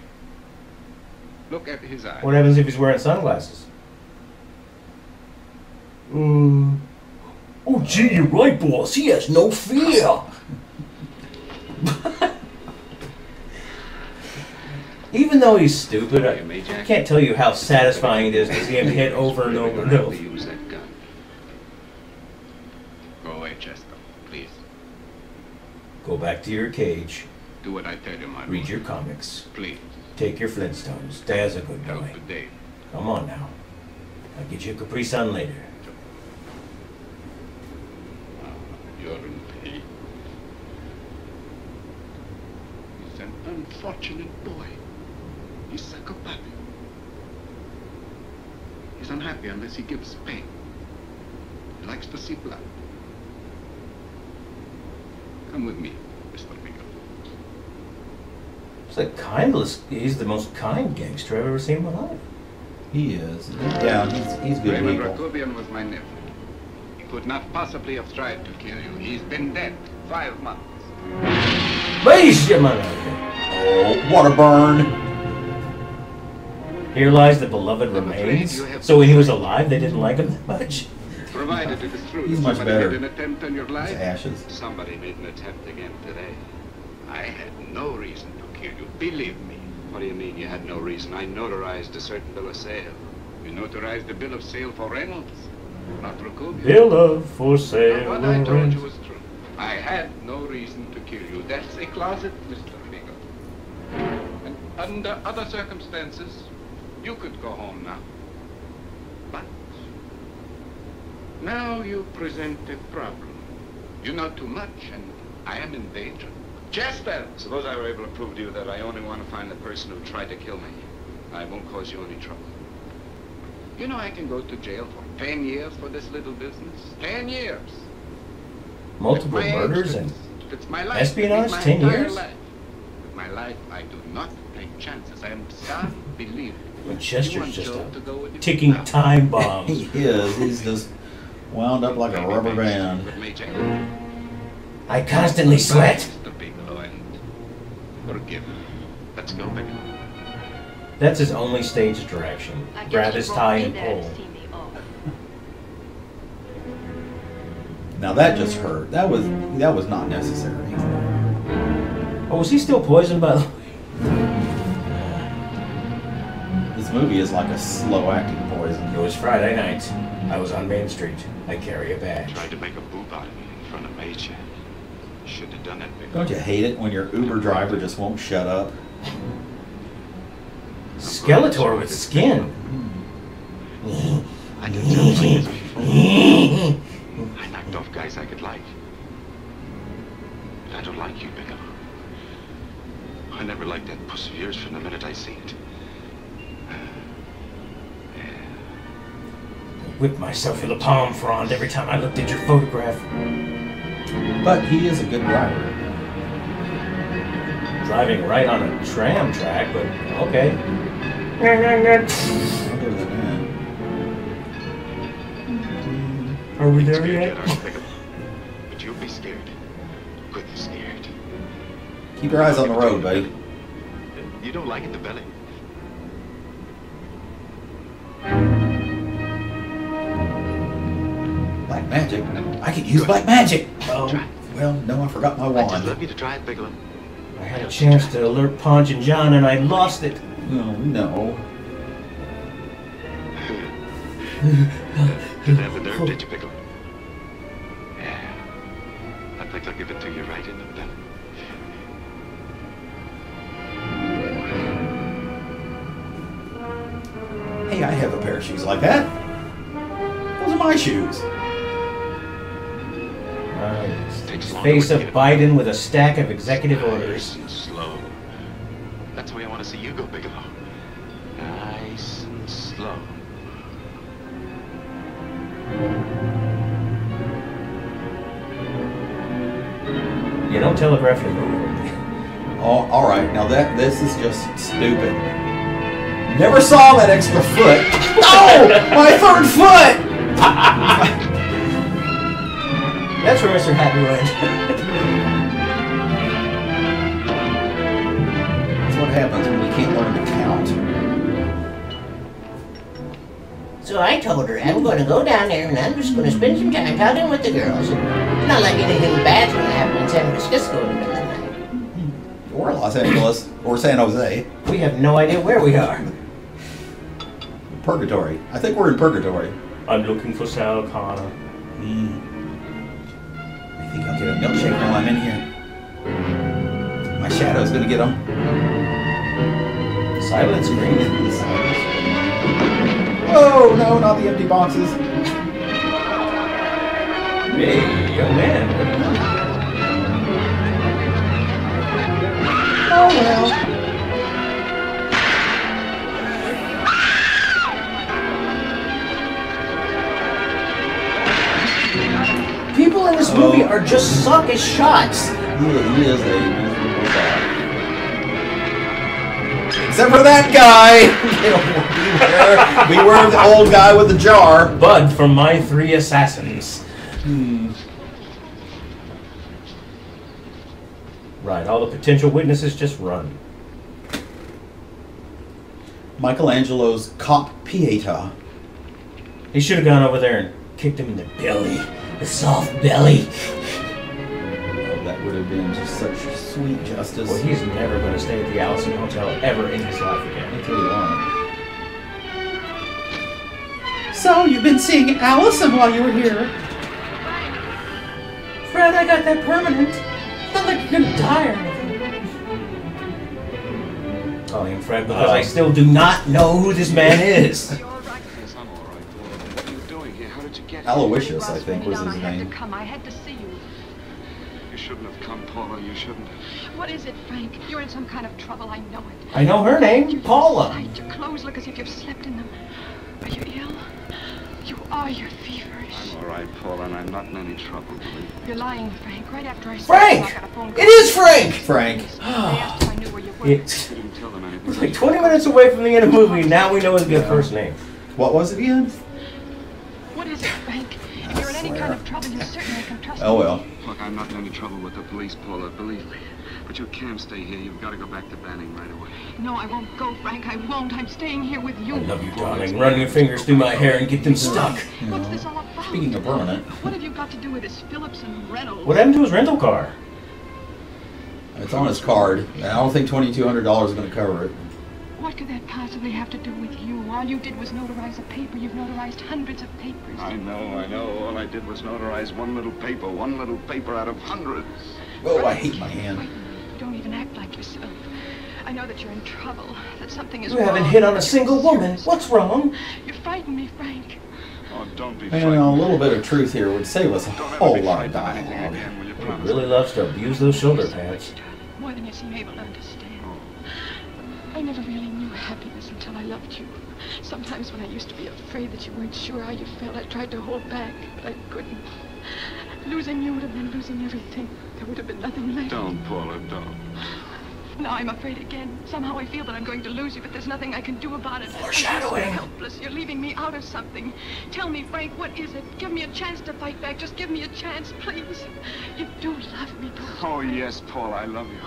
Look at his eyes. What happens if he's wearing sunglasses? Oh, gee, you're right, boss. He has no fear. Even Even though he's stupid, I can't tell you how satisfying it is to see him hit over and over and over. Use that gun. Go away, Chester, please. Go back to your cage. Do what I tell you, my boy. Read your comics. Please. Take your Flintstones. Stay as a good boy. Good day. Come on now. I'll get you a Capri Sun later. You're in pain. He's an unfortunate boy. He's psychopathic. He's unhappy unless he gives pain. He likes to see blood. Come with me, Mr. Bingham. He's like kindless. He's the most kind gangster I've ever seen in my life. He is. Yeah, he's good Raymond people. Rakubian was my nephew. He could not possibly have tried to kill you. He's been dead 5 months. Oh, what a burn! Here lies the beloved remains. So when he was alive, they didn't like him that much. Provided it is true He's that much somebody better. made an attempt on your life. His ashes. Somebody made an attempt again today. I had no reason to kill you. Believe me. What do you mean you had no reason? I notarized a certain bill of sale. You notarized the bill of sale for Reynolds, not Rakubian. Bill of for sale. What I told you was true. I had no reason to kill you. That's a closet, Mr. Bingham. And under other circumstances, you could go home now. But now you present a problem. You know too much, and I am in danger. Chester! Suppose I were able to prove to you that I only want to find the person who tried to kill me. I won't cause you any trouble. You know I can go to jail for 10 years for this little business. 10 years. Multiple At my murders age, and it's my life. espionage, It's my 10 entire years? life. With my life, I do not take chances. I am sorry, believe me. When You Chester's want just Joe a to go with you? ticking No. time bomb. He is. He's just wound up like a rubber band. But Major, I constantly sweat. Mr. Bigelow, and forgive me. Let's go, Bigelow. That's his only stage direction. Grab his tie and pull. Now that just hurt. That was not necessary. Oh, was he still poisoned by the way? This movie is like a slow-acting poison. It was Friday night. I was on Main Street. I carry a badge. Tried to make a boob out of me in front of Major. Should have done it, Bigelow. Don't you hate it when your Uber driver just won't shut up? Skeletor with skin. I did something like this before. I knocked off guys I could like. But I don't like you, Bigelow. I never liked that puss of yours from the minute I seen it. Whipped myself with a palm frond every time I looked at your photograph. But he is a good driver. Driving right on a tram track, but okay. I'll give it that. Are we there yet? But you'll be scared. Good scared. Keep your eyes on the road, buddy. You don't like it, the belly? Black magic? I could use black magic! Oh, well, no, I forgot my I'd just wand. love you to try it, Bigelow. I had a chance to alert Ponch and John and I lost it. Oh, no. Didn't have the nerve, did you, Bigelow? Yeah. I think I'll give it to you right in the belly. Hey, I have a pair of shoes like that. Those are my shoes. Face of Biden with a stack of executive orders. Nice and slow. That's the way I want to see you go, Bigelow. Nice and slow. You don't telegraph your move. Oh, all right. Now this is just stupid. Never saw that extra foot. Oh, my third foot! That's where Mr. Happy went. That's what happens when you can't learn to count. So I told her I'm going to go down there and I'm just going to spend some time talking with the girls. And not like anything bad's going to happen in San Francisco in the middle of the night. Or Los Angeles, or San Jose. We have no idea where we are. Purgatory. I think we're in purgatory. I'm looking for Sal Connor. I think I'll get a milkshake while I'm in here. My shadow's gonna get him. Silent screen. Oh no, not the empty boxes. Hey, young man. Oh well. People in this movie are just suck as shots. Yeah, he is a miserable guy. Except for that guy! Beware the old guy with the jar. Bud from My Three Assassins. Right, all the potential witnesses just run. Michelangelo's Cop Pieta. He should have gone over there and kicked him in the belly. The soft belly. Oh, that would have been just such sweet justice. Well, he's never going to stay at the Allison Hotel ever in his life again. I'll tell you what. So, you've been seeing Allison while you were here? Fred, I got that permanent. It's not like you're going to die or anything. Calling him Fred because I still do not know who this man is. Aloysius, I think, was his name. I had to see you. You shouldn't have come, Paula. You shouldn't have. What is it, Frank? You're in some kind of trouble. I know it. I know her name, Paula. Your clothes look as if you've slept in them. Are you ill? You are. You're feverish. I'm all right, Paula, and I'm not in any trouble, believe me. You're lying, Frank. Right after I Frank! got a phone It is Frank! Frank. They asked if I knew where you were. It's You didn't tell them anything. like 20 minutes away from the end of the movie. Now we know his good first name. What was it again? What is it, Frank? If you're in any kind of trouble, you certainly can trust me. Oh well. Look, I'm not in any trouble with the police, Paula, believe me. But you can't stay here. You've got to go back to Banning right away. No, I won't go, Frank. I won't. I'm staying here with you. I love you, darling. Run your fingers through my hair and get them stuck. What's this all about? Speaking of permanent. What have you got to do with this Phillips and Reynolds? What happened to his rental car? It's on his card. And I don't think $2,200 is going to cover it. What could that possibly have to do with you? All you did was notarize a paper. You've notarized hundreds of papers. I know. All I did was notarize one little paper out of hundreds. Oh, I hate my hand. You don't even act like yourself. I know that you're in trouble, that something is You wrong. haven't hit on a single woman. What's wrong? You frighten me, Frank. Oh, don't be You frightened. know, a little bit of truth here would save us a whole lot of dialogue. He really loves to abuse those shoulder pads. More than you seem able to understand. I never really knew happiness until I loved you. Sometimes when I used to be afraid that you weren't sure how you felt, I tried to hold back, but I couldn't. Losing you would have been losing everything. There would have been nothing left. Don't, Paula, don't. Now I'm afraid again. Somehow I feel that I'm going to lose you, but there's nothing I can do about it. Foreshadowing. I'm so helpless. You're leaving me out of something. Tell me, Frank, what is it? Give me a chance to fight back. Just give me a chance, please. You do love me, don't you? Oh, yes, Paula, I love you.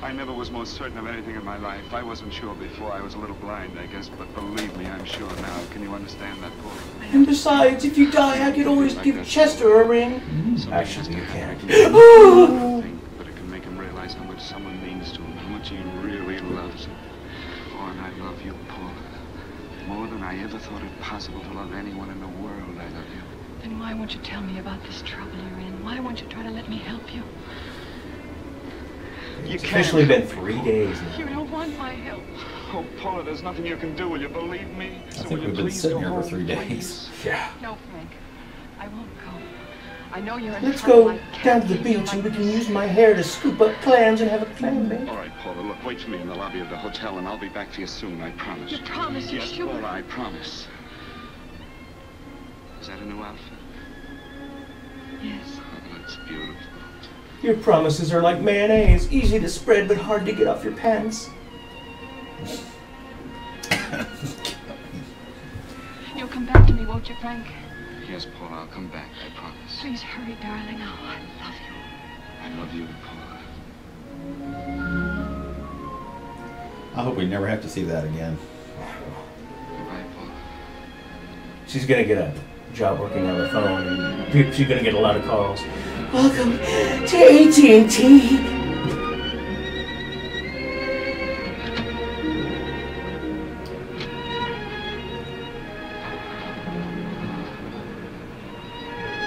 I never was more certain of anything in my life. I wasn't sure before. I was a little blind, I guess, but believe me, I'm sure now. Can you understand that, Paula? And besides, if you die, I could always give Chester a ring. Actually, you can't. But it can make him realize how much someone means to him, how much he really loves him. Oh, and I love you, Paula. More than I ever thought it possible to love anyone in the world, I love you. Then why won't you tell me about this trouble you're in? Why won't you try to let me help you? It's officially been 3 days now. You don't want my help. Oh, Paula, there's nothing you can do. Will you believe me? I think we've been sitting here for 3 days. Yeah. No, Frank. I won't go. I know you're in Let's trouble. go I down can't to the leave you beach like and we can this. use my hair to scoop up clams and have a clam bake. All right, Paula, look, wait for me in the lobby of the hotel, and I'll be back for you soon, I promise. You promise? You Yes, sure? Paula, I promise. Is that a new outfit? Yes. Oh, that's beautiful. Your promises are like mayonnaise, easy to spread but hard to get off your pants. You'll come back to me, won't you, Frank? Yes, Paula, I'll come back, I promise. Please hurry, darling. Oh, I love you. I love you, Paula. I hope we never have to see that again. Goodbye, Paula. She's gonna get a job working on the phone and she's gonna get a lot of calls. Welcome to AT&T.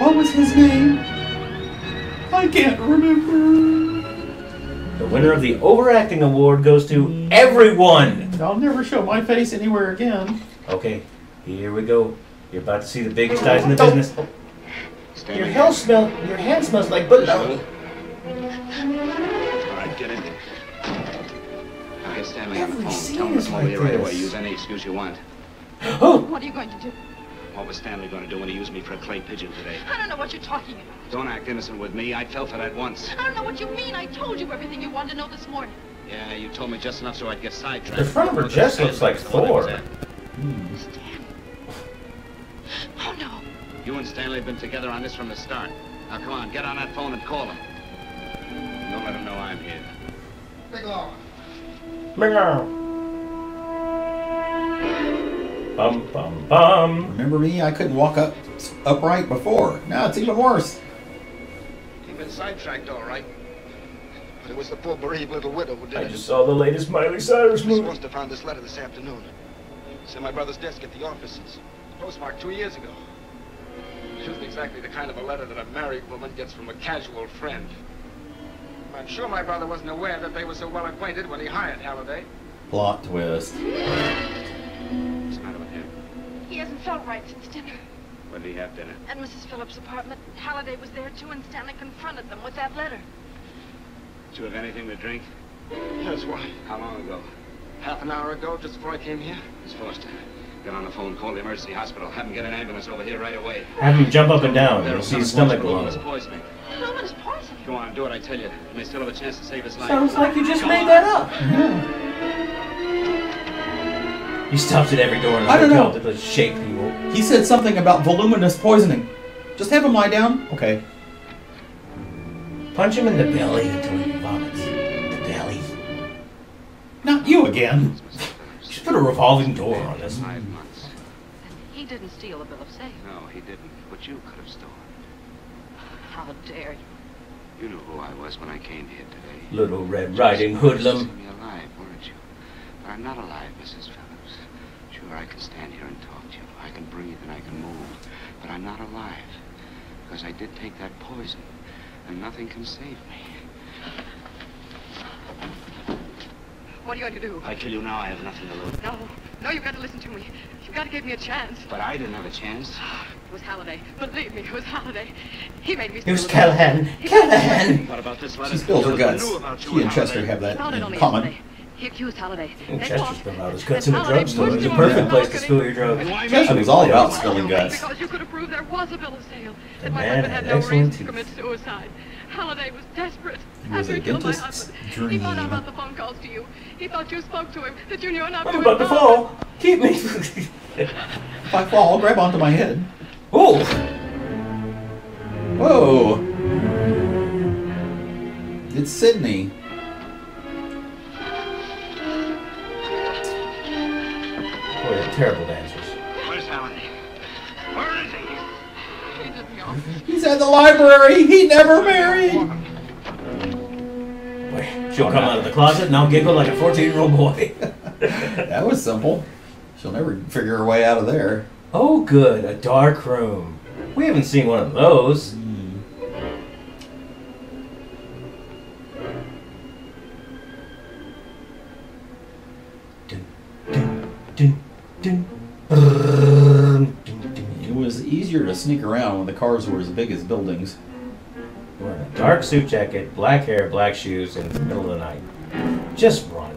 What was his name? I can't remember. The winner of the overacting award goes to everyone. I'll never show my face anywhere again. Okay, here we go. You're about to see the biggest guys in the business. Your hand smells like bologna. All right, get in there. Now get Stanley on the phone. Tell him to come over here right away. Use any excuse you want. What are you going to do? What was Stanley going to do when he used me for a clay pigeon today? I don't know what you're talking about. Don't act innocent with me. I fell for that once. I don't know what you mean. I told you everything you wanted to know this morning. Yeah, you told me just enough so I'd get sidetracked. The front of her chest looks like Thor. Oh, no. You and Stanley have been together on this from the start. Now, come on, get on that phone and call him. Don't let him know I'm here. Bum, bum, bum. Remember me? I couldn't walk upright before. Now it's even worse. You've been sidetracked, all right. But it was the poor bereaved little widow who did it. I just saw the latest Miley Cyrus We're movie. supposed to find this letter this afternoon. It's in my brother's desk at the office. It's postmarked 2 years ago. It isn't exactly the kind of a letter that a married woman gets from a casual friend. I'm sure my brother wasn't aware that they were so well acquainted when he hired Halliday. Plot twist. What's the matter with him? He hasn't felt right since dinner. When did he have dinner? At Mrs. Phillips' apartment. Halliday was there, too, and Stanley confronted them with that letter. Did you have anything to drink? Yes, why? How long ago? Half an hour ago, just before I came here. Miss Foster, get on the phone, call the emergency hospital. Have them get an ambulance over here right away. Have him jump up and down. You'll see his stomach blow. Poisoning. Luminous poison. Go on, do it, I tell you. You may still have a chance to save his life. Sounds like you just made that up. He stops at every door in the hotel to shake people. He said something about voluminous poisoning. Just have him lie down. Okay. Punch him in the belly until he vomits. The belly. Not you again. Just put a revolving door on this. 5 months. He didn't steal the bill of sale. No, he didn't. But you could have stolen. How dare you? You knew who I was when I came here today. Little Red Riding Hoodlum. You were alive, weren't you? But I'm not alive, Mrs. Phillips. Sure, I can stand here and talk to you. I can breathe and I can move. But I'm not alive. Because I did take that poison. And nothing can save me. What are you going to do? I kill you now, I have nothing to lose. No, you've got to listen to me. You've got to give me a chance. But I didn't have a chance. It was Halliday. Believe me, it was Halliday. He made me... It was Callahan. Callahan! What about this letter? She spilled her guts. She and Chester have that in common. He accused Halliday. And Chester spilled out his guts in a drugstore. It's a perfect place to spill your drugs. Chester was all about spilling guts. Because you could have proved there was a bill of sale. The That my man husband had had no excellent reason to commit suicide. Halliday was desperate. It was After a he killed my dentist's husband, dream. he found out about the phone calls to you. He thought you spoke to him, that you knew enough I'm to about to involve fall. Keep me. If I fall, grab onto my head. Oh! Whoa! It's Sydney. Boy, they're terrible dancers. Where's Halliday? Where is he? He didn't go. He's at the library. He never married. Boy, she'll come out of the closet and I'll giggle like a 14-year-old boy. That was simple. She'll never figure her way out of there. Oh, good. A dark room. We haven't seen one of those. It was easier to sneak around when the cars were as big as buildings. Wearing a dark suit jacket, black hair, black shoes in the middle of the night. Just run.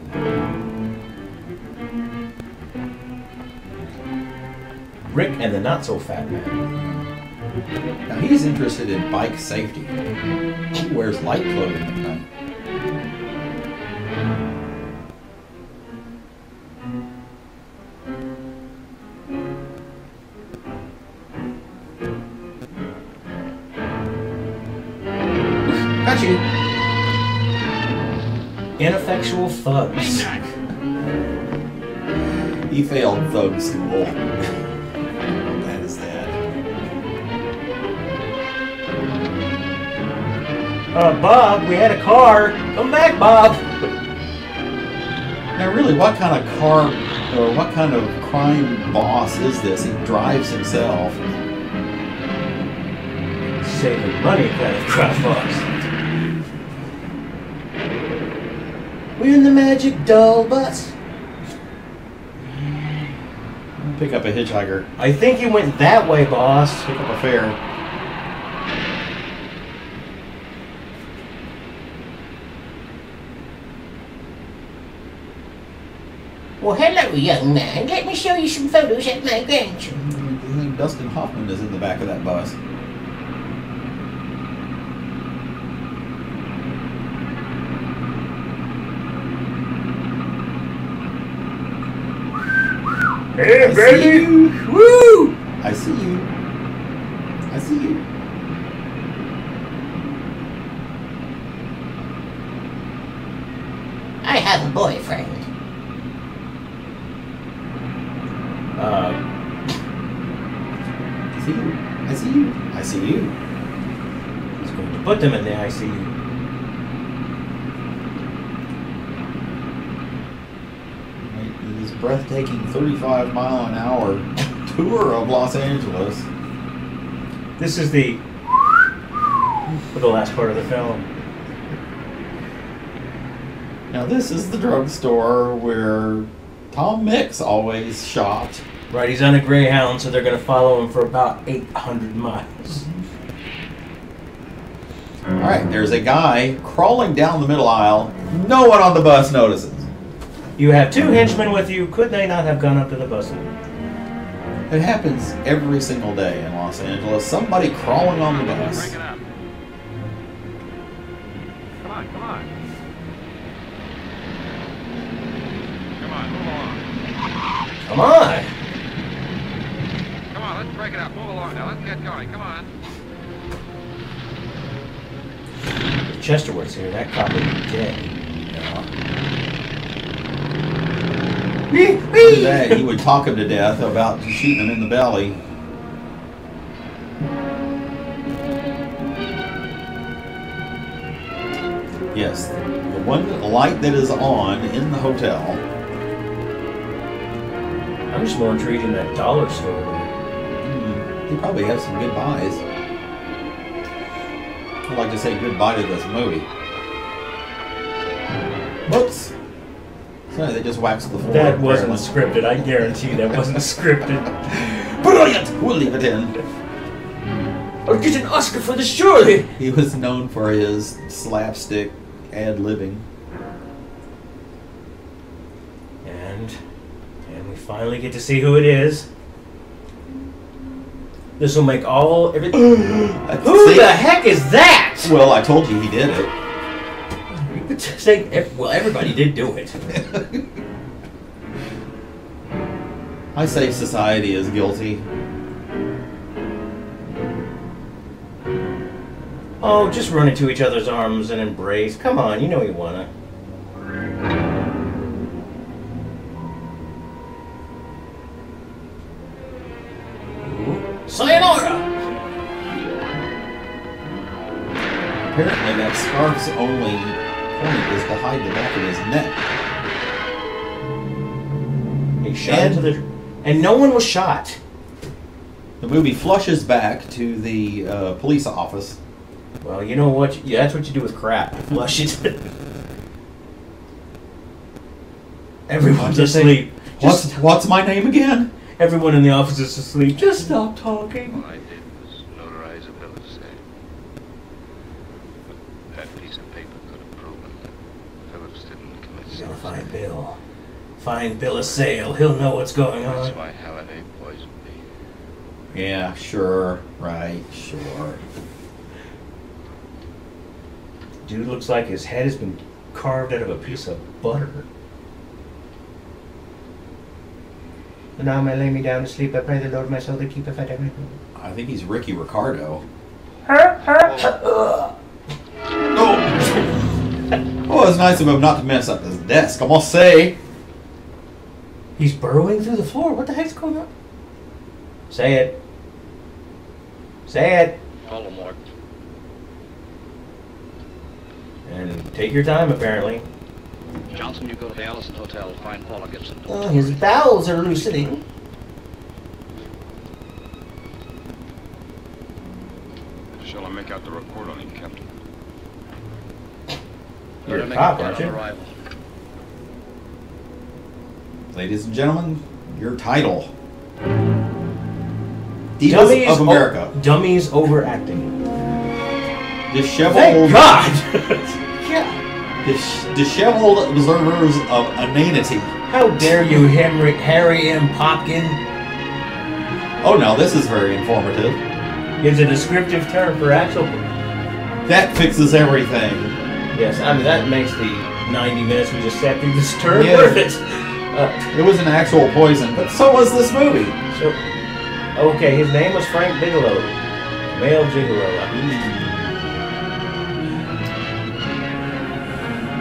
Rick and the Not-So-Fat Man. Now he's interested in bike safety. He wears light clothing at night. Got you. Ineffectual thugs. He failed thug school. That is that. Bob, we had a car. Come back, Bob. Now really, what kind of car or what kind of crime boss is this? He drives himself. saving money kind of crowd, boss. We're in the magic doll bus. Pick up a hitchhiker. I think he went that way, boss. Pick up a fare. Well, hello, young man. Let me show you some photos of my grandchildren. I think Dustin Hoffman is in the back of that bus. Hey, I baby! see you. Woo! I see you. I see you. I have a boyfriend. I see you. I see you. I see you. He's going to put them in the ICU. This breathtaking 35-mile-an-hour tour of Los Angeles. This is the last part of the film. Now this is the drugstore where Tom Mix always shopped. Right, he's on a Greyhound, so they're going to follow him for about 800 miles. All right, there's a guy crawling down the middle aisle. No one on the bus notices. You have two henchmen with you. Could they not have gone up to the bus? It happens every single day in Los Angeles. Somebody crawling on the bus. Break it up. Come on, come on. Come on, move along. Come on! Come on, let's break it up. Move along now. Let's get going. Come on. If Chesterworth's here, that cop would be dead. After that, he would talk him to death about shooting him in the belly. Yes, the one light that is on in the hotel. I'm just more intrigued in that dollar store. He probably has some good buys. I'd like to say goodbye to this movie. Whoops. Sorry, they just waxed the floor. That wasn't scripted. I guarantee that wasn't scripted. Brilliant! We'll leave it in. I'll get an Oscar for this, surely. He was known for his slapstick ad-libbing. And we finally get to see who it is. This will make everything. Who the heck is that? Well, I told you he did it. Well, everybody did do it. I say society is guilty. Oh, just run into each other's arms and embrace. Come on, you know you wanna. Sayonara! Apparently that scarf's only point is to hide the back of his neck. He shot into the... And no one was shot. The movie flushes back to the police office. Well, you know what? Yeah, that's what you do with crap. Flush it. Everyone's asleep. What's my name again? Everyone in the office is asleep. Just stop talking. All I did was notarize a bill of sale. But that piece of paper could have proven that Phillips didn't commit You're gonna suicide. find Bill. Find Bill a sale. He'll know what's going on. That's why Halliday poisoned me. Yeah, sure. Right, sure. Dude looks like his head has been carved out of a piece of butter. And now I may lay me down to sleep. I pray the Lord my soul to keep if I die. I think he's Ricky Ricardo. Oh, Oh, it's nice of him not to mess up his desk, I must say. he's burrowing through the floor. What the heck's going on? Say it. Say it. Follow more. And take your time, apparently. Johnson, you go to the Allison Hotel. Find Paula Gibson. Oh, his bowels are loosening. Shall I make out the report on him, Captain? You're a cop, aren't you? Arrival. Ladies and gentlemen, your title. Divas of America. Dummies overacting. Disheveled. Thank God! Disheveled observers of inanity. How dare you, Harry M. Popkin? Oh, now this is very informative. Gives a descriptive term for actual... That fixes everything. Yes, I mean, that makes the 90 minutes we just sat through this term Yeah. worth it. It was an actual poison, but so was this movie. So, okay, his name was Frank Bigelow. Male gigolo.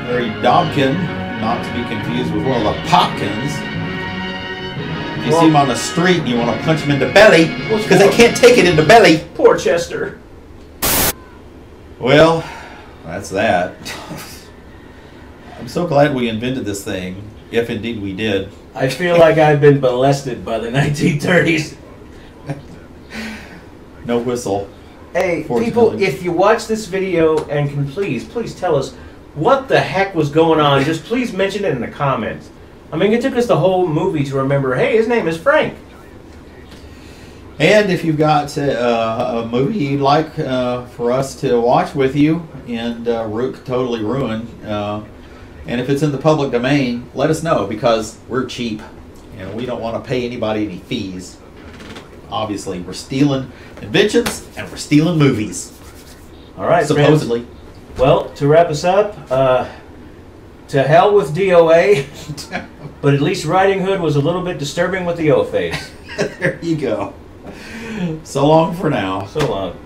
Harry Dobkin, not to be confused with one of the Popkins. If you see him on the street and you want to punch him in the belly, because they can't take it in the belly. Poor Chester. Well, that's that. I'm so glad we invented this thing, if indeed we did. I feel like I've been molested by the 1930s. No whistle. Hey, people, if you watch this video and can please tell us what the heck was going on, just please mention it in the comments. I mean, it took us the whole movie to remember, hey, his name is Frank. And if you've got a movie you'd like for us to watch with you and Rook totally ruin, and if it's in the public domain, let us know, because we're cheap and we don't want to pay anybody any fees. Obviously, we're stealing inventions and we're stealing movies. All right, supposedly. Friends. Well, to wrap us up, to hell with D.O.A. But at least Riding Hood was a little bit disturbing with the O face. There you go. So long for now. So long.